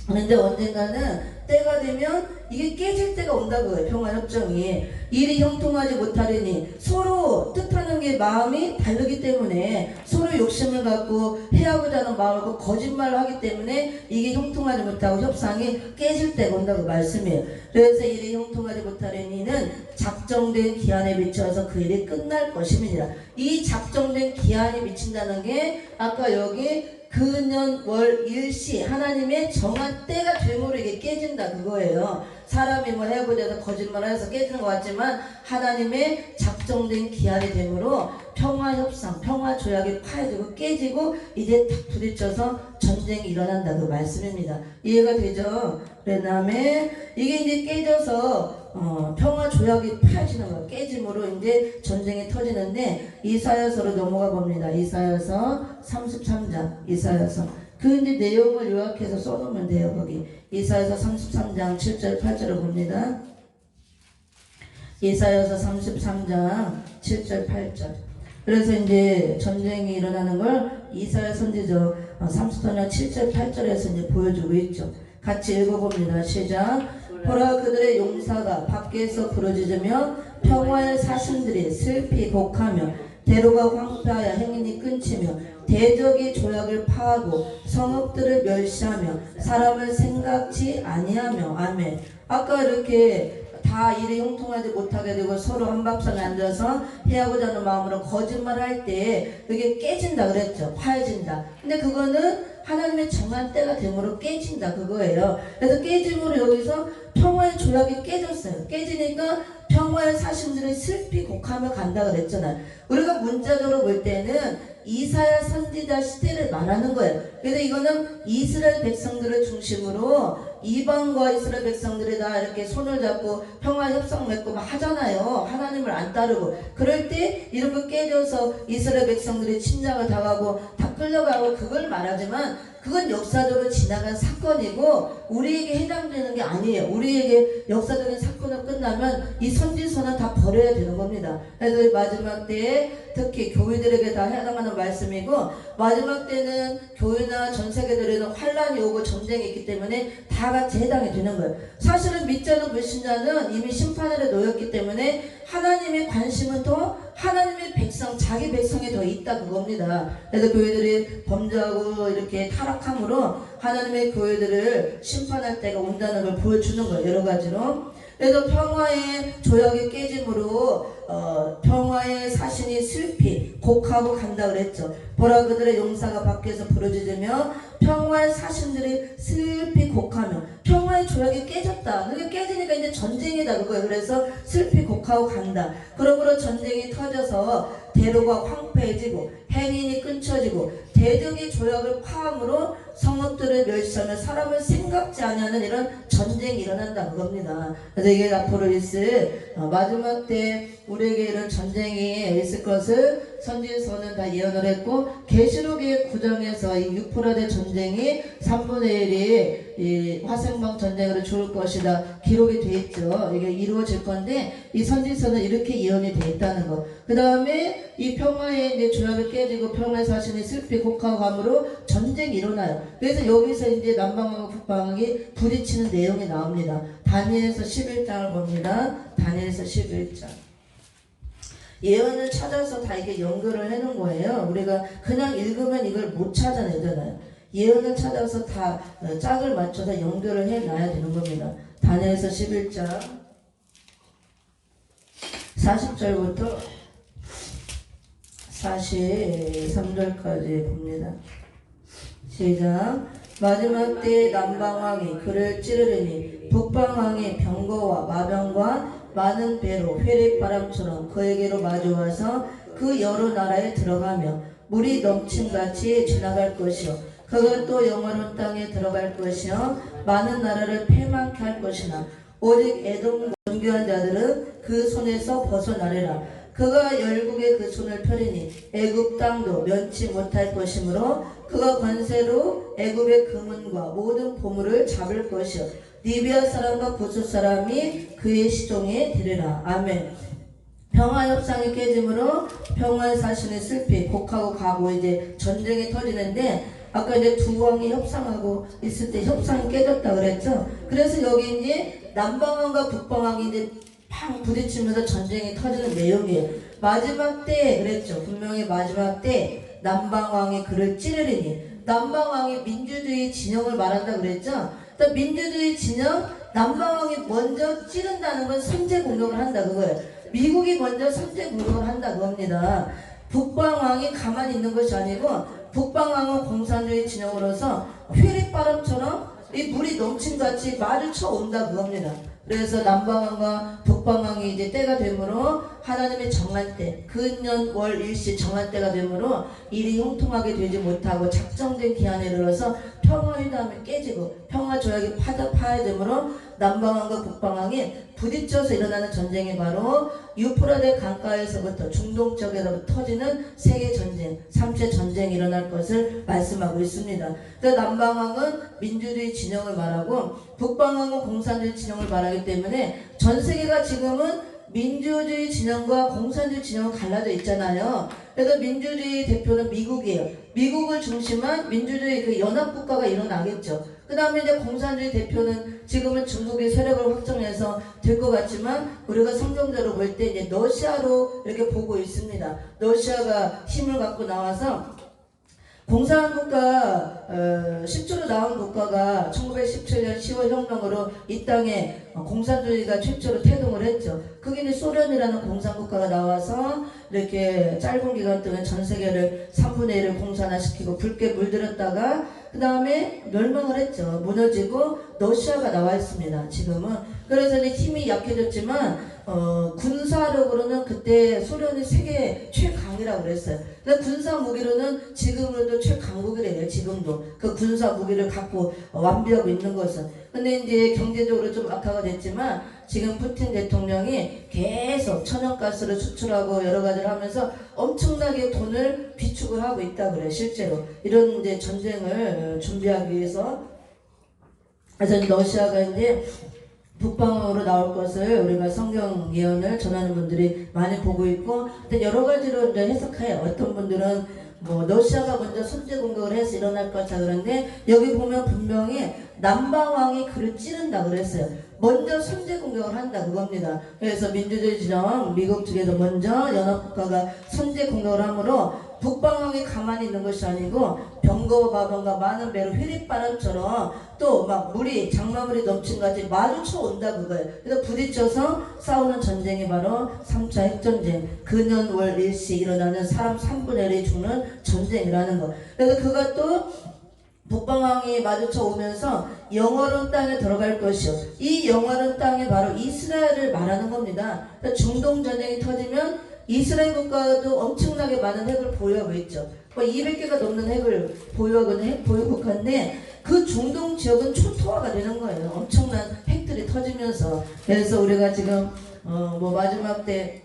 그런데 언젠가는 때가 되면 이게 깨질 때가 온다 그거예요. 평화협정이 일이 형통하지 못하려니 서로 뜻하는 게 마음이 다르기 때문에 서로 욕심을 갖고 해하고자 하는 마음을 갖고 거짓말을 하기 때문에 이게 형통하지 못하고 협상이 깨질 때가 온다고 말씀이에요. 그래서 일이 형통하지 못하려니는 작정된 기한에 미쳐서 그 일이 끝날 것임이니라. 이 작정된 기한이 미친다는 게 아까 여기 근년 월 일시 하나님의 정한 때가 되므로 이게 깨진다 그거예요. 사람이 뭐 해보자 해서 거짓말해서 깨지는 것 같지만 하나님의 작정된 기한이 되므로 평화협상, 평화조약이 파해지고 깨지고 이제 딱 부딪혀서 전쟁이 일어난다 그 말씀입니다. 이해가 되죠? 그 다음에 이게 이제 깨져서 평화조약이 파해지는 거예요. 깨짐으로 이제 전쟁이 터지는데 이사야서로 넘어가 봅니다. 이사야서 33장, 이사야서. 그 이제 내용을 요약해서 써놓으면 돼요. 거기 이사야서 33장 7절 8절을 봅니다. 이사야서 33장 7절 8절. 그래서 이제 전쟁이 일어나는 걸 이사야 선지자 33장 7절 8절에서 이제 보여주고 있죠. 같이 읽어봅니다. 시작. 보라, 그들의 용사가 밖에서 부르짖으며 평화의 사신들이 슬피 곡하며 대로가 황폐하여 행인이 끊치며 대적이 조약을 파하고 성읍들을 멸시하며 사람을 생각지 아니하며. 아멘. 아까 이렇게 다 일이 형통하지 못하게 되고 서로 한밥상에 앉아서 해하고자 하는 마음으로 거짓말할 때 그게 깨진다 그랬죠. 파해진다. 근데 그거는 하나님의 정한 때가 되므로 깨진다 그거예요. 그래서 깨짐으로 여기서 평화의 조약이 깨졌어요. 깨지니까 평화의 사신들이 슬피 곡하며 간다 그랬잖아요. 우리가 문자적으로 볼 때는 이사야 선지자 시대를 말하는 거예요. 그래서 이거는 이스라엘 백성들을 중심으로 이방과 이스라엘 백성들이 다 이렇게 손을 잡고 평화 협상 맺고 막 하잖아요. 하나님을 안 따르고. 그럴 때 이런 거 깨져서 이스라엘 백성들이 침략을 당하고 다 끌려가고 그걸 말하지만 그건 역사적으로 지나간 사건이고 우리에게 해당되는 게 아니에요. 우리에게 역사적인 사건을 끝나면 이 선지서는 다 버려야 되는 겁니다. 그래서 마지막 때에 특히 교회들에게 다 해당하는 말씀이고 마지막 때는 교회나 전 세계들에는 환란이 오고 전쟁이 있기 때문에 다 같이 해당이 되는 거예요. 사실은 믿지 않는 불신자는 이미 심판 아래 놓였기 때문에 하나님의 관심은 더 하나님의 백성, 자기 백성에 더 있다 그겁니다. 그래서 교회들이 범죄하고 이렇게 타락함으로 하나님의 교회들을 심판할 때가 온다는 걸 보여주는 거예요. 여러 가지로. 그래서 평화의 조약이 깨짐으로 평화의 사신이 슬피 곡하고 간다 그랬죠. 보라 그들의 용사가 밖에서 부르짖으며 평화의 사신들이 슬피 곡하며 평화의 조약이 깨졌다. 그게 깨지니까 이제 전쟁이다 그거예요. 그래서 슬피 곡하고 간다. 그러므로 전쟁이 터져서 대로가 황폐해지고 행인이 끊쳐지고 대적이 조약을 파함으로 성읍들을 멸시하며 사람을 생각지 아니하는 이런 전쟁이 일어난다 그겁니다. 그래서 이게 앞으로 있을 마지막 때 우리에게 이런 전쟁이 있을 것을 선지서는 다 예언을 했고 계시록의 9장에서 이 유프라데 전쟁이 3분의 1이 이 화생방 전쟁으로 죽을 것이다 기록이 되어 있죠. 이게 이루어질 건데 이 선지서는 이렇게 예언이 되어 있다는 거. 그 다음에 이 평화의 이제 조약이 깨지고 평화의 사신이 슬피 곡하고 감으로 전쟁이 일어나요. 그래서 여기서 이제 남방하고 북방이 부딪히는 내용이 나옵니다. 다니엘서 11장을 봅니다. 다니엘서 11장. 예언을 찾아서 다 이게 연결을 해놓은 거예요. 우리가 그냥 읽으면 이걸 못 찾아내잖아요. 예언을 찾아서 다 짝을 맞춰서 연결을 해놔야 되는 겁니다. 다니엘서 11장 40절부터 43절까지 봅니다. 시작. 마지막 때에 남방왕이 그를 찌르리니 북방왕이 병거와 마병과 많은 배로 회립바람처럼 그에게로 마주와서 그 여러 나라에 들어가며 물이 넘침같이 지나갈 것이요 그가 또 영원한 땅에 들어갈 것이요 많은 나라를 패망케 할 것이나 오직 에돔과 존귀한 자들은 그 손에서 벗어나리라. 그가 열국의 그 손을 펴리니 애굽 땅도 면치 못할 것이므로 그가 권세로 애굽의 금은과 모든 보물을 잡을 것이요 리비아 사람과 구스 사람이 그의 시종에 들으라. 아멘. 평화 협상이 깨짐으로 평화의 사신이 슬피 곡하고 가고 이제 전쟁이 터지는데 아까 이제 두 왕이 협상하고 있을 때 협상이 깨졌다 그랬죠. 그래서 여기 이제 남방왕과 북방왕이 이제 팡 부딪히면서 전쟁이 터지는 내용이에요. 마지막 때 그랬죠. 분명히 마지막 때 남방왕이 그를 찌르리니 남방왕이 민주주의 진영을 말한다 그랬죠. 그러니까 민주주의 진영 남방왕이 먼저 찌른다는 건 선제 공격을 한다 그거예요. 미국이 먼저 선제 공격을 한다 그겁니다. 북방왕이 가만히 있는 것이 아니고 북방왕은 공산주의 진영으로서 휘릿바람처럼 이 물이 넘친같이 말을 쳐온다 그겁니다. 그래서 남방왕과 북방왕이 이제 때가 되므로 하나님의 정한 때 근년 월 일시 정한 때가 되므로 일이 형통하게 되지 못하고 작정된 기한에 이르러서 평화회담이 깨지고 평화조약이 파해되므로 남방왕과 북방왕이 부딪혀서 일어나는 전쟁이 바로 유프라데 강가에서부터 중동 쪽에서부터 터지는 세계전쟁, 3차 전쟁이 일어날 것을 말씀하고 있습니다. 그래서 남방왕은 민주주의 진영을 말하고 북방왕은 공산주의 진영을 말하기 때문에 전 세계가 지금은 민주주의 진영과 공산주의 진영은 갈라져 있잖아요. 그래서 민주주의 대표는 미국이에요. 미국을 중심한 민주주의 그 연합국가가 일어나겠죠. 그 다음에 이제 공산주의 대표는 지금은 중국의 세력을 확정해서 될 것 같지만 우리가 성경대로 볼 때 이제 러시아로 이렇게 보고 있습니다. 러시아가 힘을 갖고 나와서 공산국가 10조로 나온 국가가 1917년 10월 혁명으로 이 땅에 공산주의가 최초로 태동을 했죠. 그게 이제 소련이라는 공산국가가 나와서 이렇게 짧은 기간 동안 전 세계를 3분의 1을 공산화시키고 붉게 물들였다가 그 다음에 멸망을 했죠. 무너지고 러시아가 나와 있습니다. 지금은. 그래서 이제 힘이 약해졌지만 군사력으로는 그때 소련이 세계 최강이라고 그랬어요. 그러니까 군사 무기로는 지금으로도 최강국이래요. 지금도 그 군사 무기를 갖고 완비하고 있는 것은. 근데 이제 경제적으로 좀 악화가 됐지만 지금 푸틴 대통령이 계속 천연가스를 수출하고 여러 가지를 하면서 엄청나게 돈을 비축을 하고 있다 그래요. 실제로 이런 이제 전쟁을 준비하기 위해서. 그래서 러시아가 이제 북방으로 나올 것을 우리가 성경 예언을 전하는 분들이 많이 보고 있고, 근데 여러 가지로 이제 해석해요. 어떤 분들은 뭐 러시아가 먼저 선제 공격을 해서 일어날 것이다 그런데 여기 보면 분명히 남방왕이 그를 찌른다 그랬어요. 먼저 선제 공격을 한다 그겁니다. 그래서 민주주의 진영 미국 측에서 먼저 연합국가가 선제 공격을 하므로 북방왕이 가만히 있는 것이 아니고 병거와 마병과 많은 배로 휘릿바람처럼 또 막 물이 장마물이 넘친 같이 마주쳐 온다 그거예요. 그래서 부딪혀서 싸우는 전쟁이 바로 3차 핵전쟁, 근현월 일시 일어나는 사람 3분의 1이 죽는 전쟁이라는 거. 그래서 그것도 북방왕이 마주쳐 오면서 영원한 땅에 들어갈 것이요. 이 영원한 땅이 바로 이스라엘을 말하는 겁니다. 중동 전쟁이 터지면 이스라엘 국가도 엄청나게 많은 핵을 보유하고 있죠. 200개가 넘는 핵을 보유하고 있는 핵 보유 국가인데 그 중동 지역은 초토화가 되는 거예요. 엄청난 핵들이 터지면서. 그래서 우리가 지금 뭐 마지막 때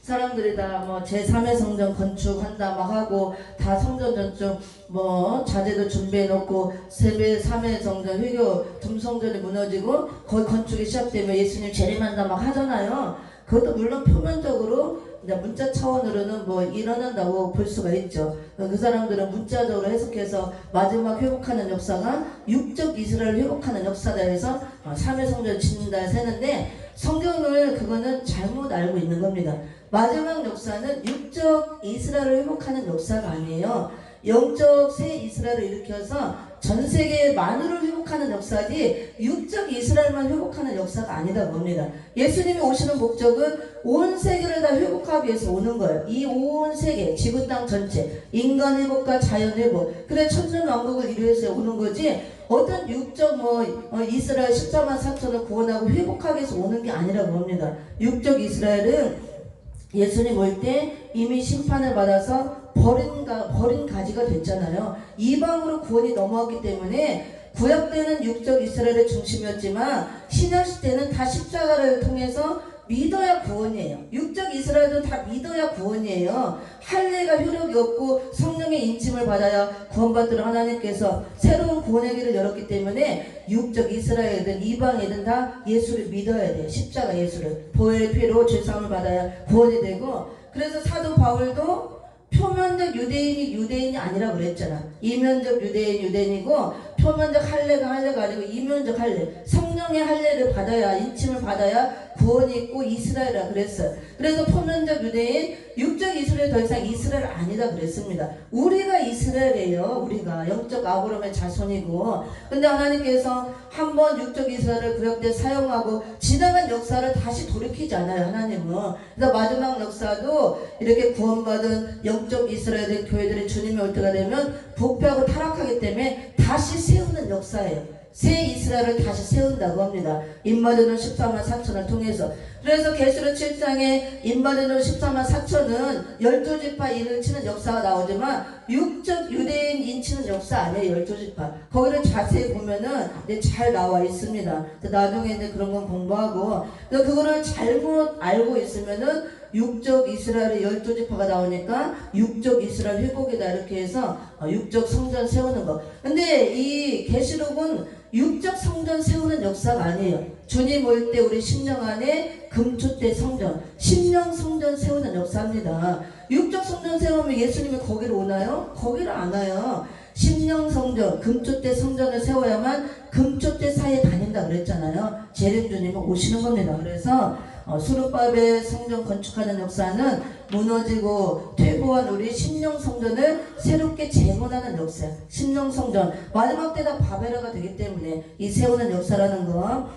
사람들이 다 뭐 제3의 성전 건축한다 막 하고 다 성전 전축 뭐 자재도 준비해 놓고 세배 3회 성전 회교 금성전이 무너지고 거의 건축이 시작되면 예수님 재림한다 막 하잖아요. 그것도 물론 표면적으로 이제 문자 차원으로는 뭐 일어난다고 볼 수가 있죠. 그 사람들은 문자적으로 해석해서 마지막 회복하는 역사가 육적 이스라엘 회복하는 역사다 해서 3회 성전을 짓는다 세는데 성경을 그거는 잘못 알고 있는 겁니다. 마지막 역사는 육적 이스라엘을 회복하는 역사가 아니에요. 영적 새 이스라엘을 일으켜서 전 세계 만우를 회복하는 역사지 육적 이스라엘만 회복하는 역사가 아니다 봅니다. 예수님이 오시는 목적은 온 세계를 다 회복하기 위해서 오는 거예요. 이 온 세계, 지구 땅 전체, 인간 회복과 자연 회복, 그래 천년왕국을 이루기 위해서 오는 거지 어떤 육적 이스라엘 14만 4천을 구원하고 회복하기 위해서 오는 게 아니라고 봅니다. 육적 이스라엘은 예수님 올 때 이미 심판을 받아서 버린 가지가 됐잖아요. 이방으로 구원이 넘어왔기 때문에 구약 때는 육적 이스라엘의 중심이었지만 신약 시대는 다 십자가를 통해서 믿어야 구원이에요. 육적 이스라엘도 다 믿어야 구원이에요. 할례가 효력이 없고 성령의 인침을 받아야 구원받도록 하나님께서 새로운 구원의 길을 열었기 때문에 육적 이스라엘이든 이방이든 다 예수를 믿어야 돼요. 십자가 예수를 보혈의 피로 죄사함을 받아야 구원이 되고, 그래서 사도 바울도 표면적 유대인이 아니라고 그랬잖아. 이면적 유대인이고 표면적 할례가 아니고 이면적 할례, 성령의 할례를 받아야, 인침을 받아야 구원이 있고 이스라엘이라 그랬어요. 그래서 표면적 유대인, 육적 이스라엘 더 이상 이스라엘 아니다 그랬습니다. 우리가 이스라엘이에요. 우리가 영적 아브라함의 자손이고. 근데 하나님께서 한번 육적 이스라엘을 구약 때 사용하고 지나간 역사를 다시 돌이키지 않아요. 하나님은. 그래서 마지막 역사도 이렇게 구원받은 영적 이스라엘 교회들이 주님이 올 때가 되면 부패하고 타락하기 때문에 다시 세우는 역사예요. 새 이스라엘을 다시 세운다고 합니다. 인마대는 14만 4천을 통해서. 그래서 계시록 7장에 인마대는 14만 4천은 12지파 인을 치는 역사가 나오지만 육적 유대인 인치는 역사 아니에요. 12지파. 거기를 자세히 보면은 잘 나와 있습니다. 나중에 이제 그런 건 공부하고, 그거를 잘못 알고 있으면은 육적 이스라엘의 12지파가 나오니까 육적 이스라엘 회복이다 이렇게 해서 육적 성전 세우는 거. 근데 이 계시록은 육적 성전 세우는 역사가 아니에요. 주님 올 때 우리 심령 안에 금초 때 성전, 심령 성전 세우는 역사입니다. 육적 성전 세우면 예수님이 거기로 오나요? 거기를 안 와요. 심령 성전, 금초 때 성전을 세워야만 금초 때 사이에 다닌다 그랬잖아요. 재림 주님은 오시는 겁니다. 그래서 수르바벨 성전 건축하는 역사는 무너지고 퇴보한 우리 심령 성전을 새롭게 재건하는 역사. 심령 성전 마지막 때 다 바벨화가 되기 때문에 이 세우는 역사라는 거.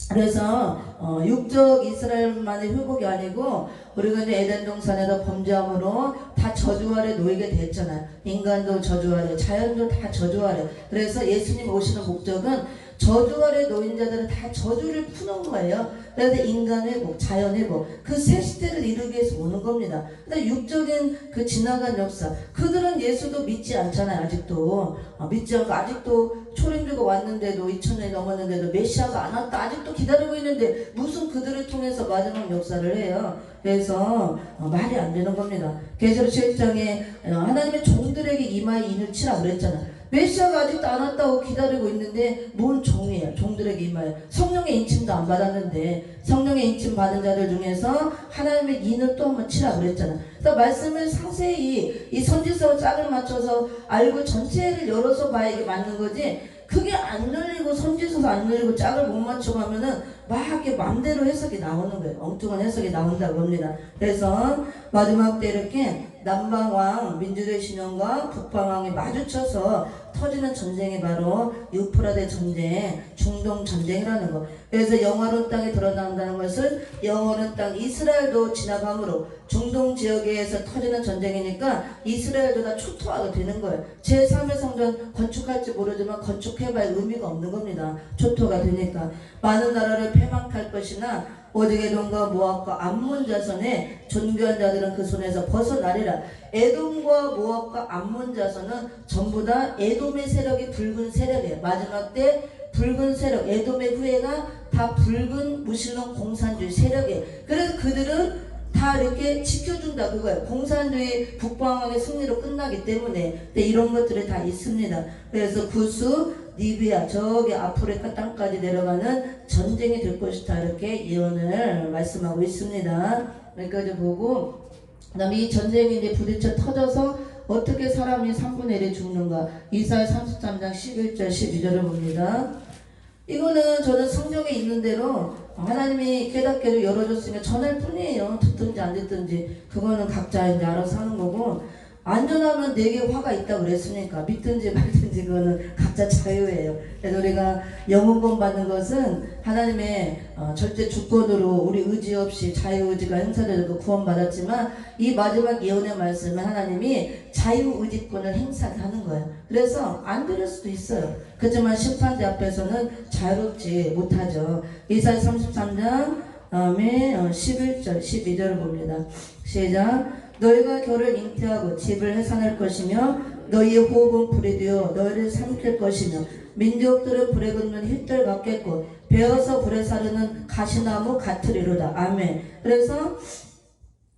그래서 육적 이스라엘만의 회복이 아니고 우리가 이제 에덴 동산에서 범죄함으로 다 저주 아래 놓이게 됐잖아요. 인간도 저주 아래, 자연도 다 저주 아래. 그래서 예수님 오시는 목적은 저주 아래 놓인 자들은 다 저주를 푸는 거예요. 그래서 인간 회복, 자연 회복, 그 새 시대를 이루기 위해서 오는 겁니다. 근데 육적인 그 지나간 역사, 그들은 예수도 믿지 않잖아요. 아직도 믿지 않고 아직도 초림주가 왔는데도 2000년이 넘었는데도 메시아가 안 왔다 아직도 기다리고 있는데 무슨 그들을 통해서 마지막 역사를 해요. 그래서 말이 안 되는 겁니다. 계시록 7장에 하나님의 종들에게 이마에 인을 치라 그랬잖아요. 메시아가 아직도 안 왔다고 기다리고 있는데 뭔 종이에요. 종들에게 이마에 성령의 인침도 안 받았는데 성령의 인침 받은 자들 중에서 하나님의 인을 또 한번 치라 그랬잖아요. 그래서 말씀을 상세히 이 선지서 짝을 맞춰서 알고 전체를 열어서 봐야 이게 맞는 거지, 그게 안 열리고 선지서도 안 열리고 짝을 못 맞추고 하면은 막 이렇게 맘대로 해석이 나오는 거예요. 엉뚱한 해석이 나온다고 합니다. 그래서 마지막 때 이렇게 남방왕 민주주의 신앙과 북방왕이 마주쳐서 터지는 전쟁이 바로 유프라데 전쟁, 중동 전쟁이라는 거. 그래서 영화로운 땅에 드러난다는 것은 영화로운 땅 이스라엘도 지나감으로 중동 지역에서 터지는 전쟁이니까 이스라엘도 다 초토화가 되는 거예요. 제3의 성전 건축할지 모르지만 건축해봐야 의미가 없는 겁니다. 초토화가 되니까. 많은 나라를 폐망할 것이나 오직 에돔과 모압과 암몬 자손의 존귀한 자들은 그 손에서 벗어나리라. 에돔과 모압과 암몬 자손은 전부 다 에돔의 세력이 붉은 세력이에요. 마지막 때 붉은 세력, 에돔의 후예가 다 붉은 무신론 공산주의 세력이에요. 그래서 그들은 다 이렇게 지켜준다 그거예요. 공산주의 북방왕의 승리로 끝나기 때문에. 이런 것들이 다 있습니다. 그래서 구스, 리비아, 저기 아프리카 땅까지 내려가는 전쟁이 될 것이다 이렇게 예언을 말씀하고 있습니다. 여기까지 보고, 그 다음에 이 전쟁이 이제 부딪혀 터져서 어떻게 사람이 3분의 1이 죽는가. 이사야 33장 11절 12절을 봅니다. 이거는 저는 성경에 있는 대로 하나님이 깨닫게도 열어줬으니까 전할 뿐이에요. 듣든지 안 듣든지 그거는 각자 이제 알아서 하는 거고, 안전하면 내게 화가 있다고 그랬으니까 믿든지 말든지 그거는 각자 자유예요. 그래서 우리가 영혼권 받는 것은 하나님의 절대 주권으로 우리 의지 없이 자유의지가 행사되고 구원받았지만, 이 마지막 예언의 말씀은 하나님이 자유의지권을 행사하는 거예요. 그래서 안 들을 수도 있어요. 그렇지만 심판대 앞에서는 자유롭지 못하죠. 이사야 33장 다음에 11절 12절을 봅니다. 시작. 너희가 겨를 잉태하고 집을 해산할 것이며 너희의 호흡은 불이 되어 너희를 삼킬 것이며 민족들은 불에 굽는 휘들 같겠고 베어서 불에 사르는 가시나무 같으리로다. 아멘. 그래서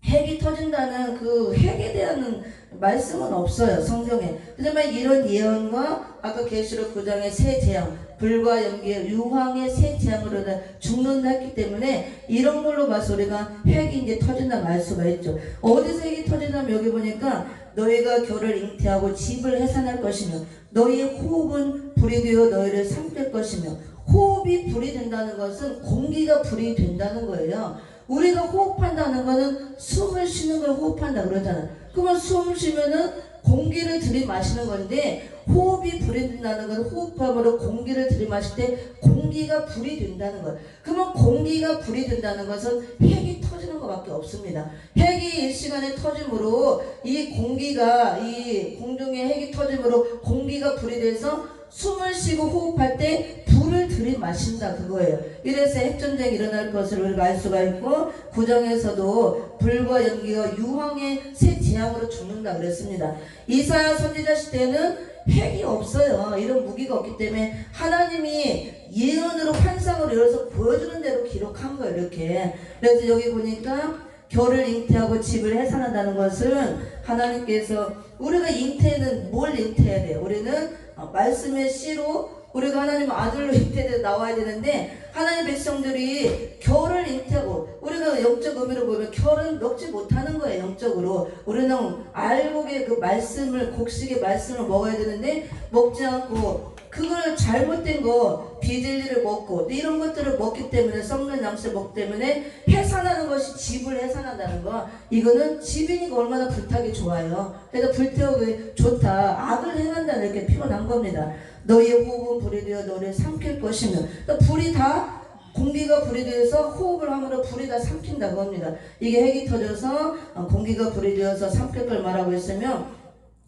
핵이 터진다는 그 핵에 대한 말씀은 없어요 성경에. 하지만 이런 예언과 아까 계시록 9장의 새 재앙, 불과 연기의 유황의 새 재앙으로 죽는다 했기 때문에 이런 걸로 봐서 우리가 핵이 이제 터진다고 알 수가 있죠. 어디서 핵이 터진다면 여기 보니까 너희가 겨를 잉태하고 집을 해산할 것이며 너희의 호흡은 불이 되어 너희를 삼킬 것이며, 호흡이 불이 된다는 것은 공기가 불이 된다는 거예요. 우리가 호흡한다는 거는 숨을 쉬는 걸 호흡한다 그러잖아요. 그러면 숨을 쉬면은 공기를 들이마시는 건데, 호흡이 불이 된다는 건 호흡함으로 공기를 들이마실 때 공기가 불이 된다는 거예요. 그러면 공기가 불이 된다는 것은 핵이 터지는 것밖에 없습니다. 핵이 일시간에 터짐으로 이 공기가, 이 공중에 핵이 터짐으로 공기가 불이 돼서 숨을 쉬고 호흡할 때 불을 들이마신다 그거예요. 이래서 핵전쟁이 일어날 것을 우리가 알 수가 있고, 구정에서도 불과 연기가 유황의 새 재앙으로 죽는다 그랬습니다. 이사야 선지자 시대에는 핵이 없어요. 이런 무기가 없기 때문에 하나님이 예언으로 환상으로 열어서 보여주는 대로 기록한 거예요 이렇게. 그래서 여기 보니까 겨를 잉태하고 집을 해산한다는 것은 하나님께서, 우리가 잉태는 뭘 잉태해야 돼요? 우리는 말씀의 씨로 우리가 하나님 아들로 잉태돼 나와야 되는데 하나님 백성들이 결을 잉태하고 우리가 영적 의미로 보면 결은 먹지 못하는 거예요. 영적으로 우리는 알곡의 그 말씀을 곡식의 말씀을 먹어야 되는데 먹지 않고 그걸 잘못된 거 비질리를 먹고 이런 것들을 먹기 때문에 썩는 양식 먹기 때문에 해산하는 것이 집을 해산한다는 거 이거는 집이니까 얼마나 불타기 좋아요. 그래서 불태우기 좋다. 악을 행한다는 이렇게 표현한 겁니다. 너희의 호흡은 불이 되어 너를 삼킬 것이며 그러니까 불이 다 공기가 불이 되어서 호흡을 함으로 불이 다 삼킨다고 합니다. 이게 핵이 터져서 공기가 불이 되어서 삼킬 걸 말하고 있으면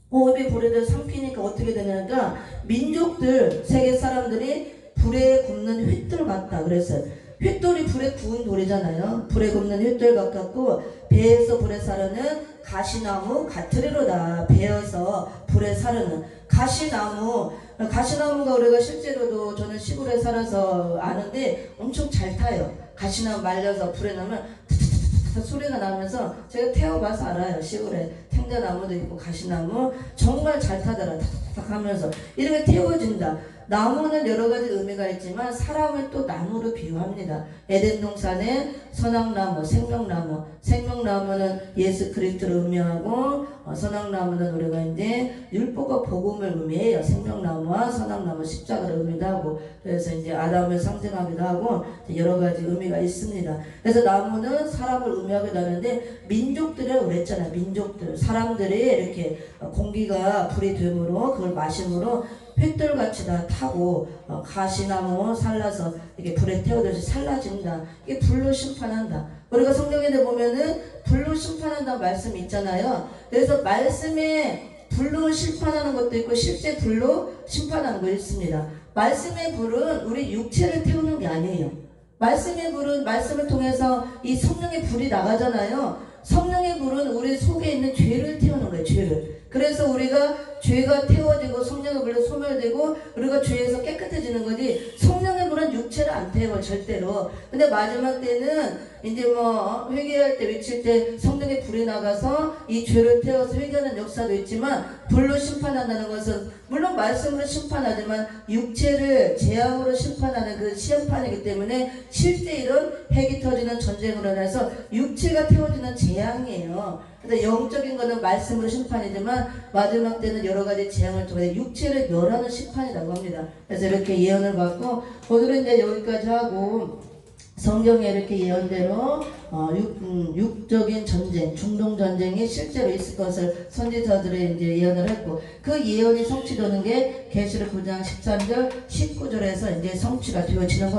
호흡이 불에 대해 삼키니까 어떻게 되냐니까 민족들 세계 사람들이 불에 굽는 횃돌 같다 그랬어요. 횃돌이 불에 구운 돌이잖아요. 불에 굽는 횃돌 같고 배에서 불에 사르는 가시나무 가트리로다. 배어서 불에 사르는 가시나무가 우리가 실제로도 저는 시골에 살아서 아는데 엄청 잘 타요. 가시나무 말려서 불에 넣으면 소리가 나면서 제가 태워봐서 알아요. 시골에 탱자나무도 있고 가시나무 정말 잘 타더라. 탁탁탁 하면서 이렇게 태워진다. 나무는 여러 가지 의미가 있지만 사람을 또 나무로 비유합니다. 에덴 동산에 선악나무, 생명나무는 예수 그리스도를 의미하고 선악나무는 우리가 이제 율법과 복음을 의미해요. 생명나무와 선악나무 십자가를 의미하고 그래서 이제 아담을 상징하기도 하고 여러 가지 의미가 있습니다. 그래서 나무는 사람을 의미하기도 하는데 민족들을 그랬잖아요. 민족들 사람들이 이렇게 공기가 불이 됨으로 그걸 마심으로 횃돌같이 다 타고 가시나무 살라서 이렇게 불에 태우듯이 살라진다. 이게 불로 심판한다. 우리가 성경에 보면은 불로 심판한다는 말씀이 있잖아요. 그래서 말씀에 불로 심판하는 것도 있고 실제 불로 심판하는 거 있습니다. 말씀의 불은 우리 육체를 태우는 게 아니에요. 말씀의 불은 말씀을 통해서 이 성령의 불이 나가잖아요. 성령의 불은 우리 속에 있는 죄를 태우는 거예요. 죄를. 그래서 우리가 죄가 태워지고 성령의 불로 소멸되고 우리가 죄에서 깨끗해지는 거지 성령의 불은 육체를 안 태워 절대로. 근데 마지막 때는 이제 뭐 회개할 때 외칠 때 성령의 불이 나가서 이 죄를 태워서 회개하는 역사도 있지만 불로 심판한다는 것은 물론 말씀으로 심판하지만 육체를 재앙으로 심판하는 그 시험판이기 때문에 실제 이런 핵이 터지는 전쟁으로 인해서 육체가 태워지는 재앙이에요. 그래서 영적인 거는 말씀으로 심판이지만 마지막 때는 여러 가지 재앙을 통해 육체를 멸하는 심판이라고 합니다. 그래서 이렇게 예언을 받고 오늘은 이제 여기까지 하고 성경에 이렇게 예언대로 육적인 전쟁, 중동 전쟁이 실제로 있을 것을 선지자들이 이제 예언을 했고 그 예언이 성취되는 게 계시록 9장 13절, 19절에서 이제 성취가 되어지는 겁니다.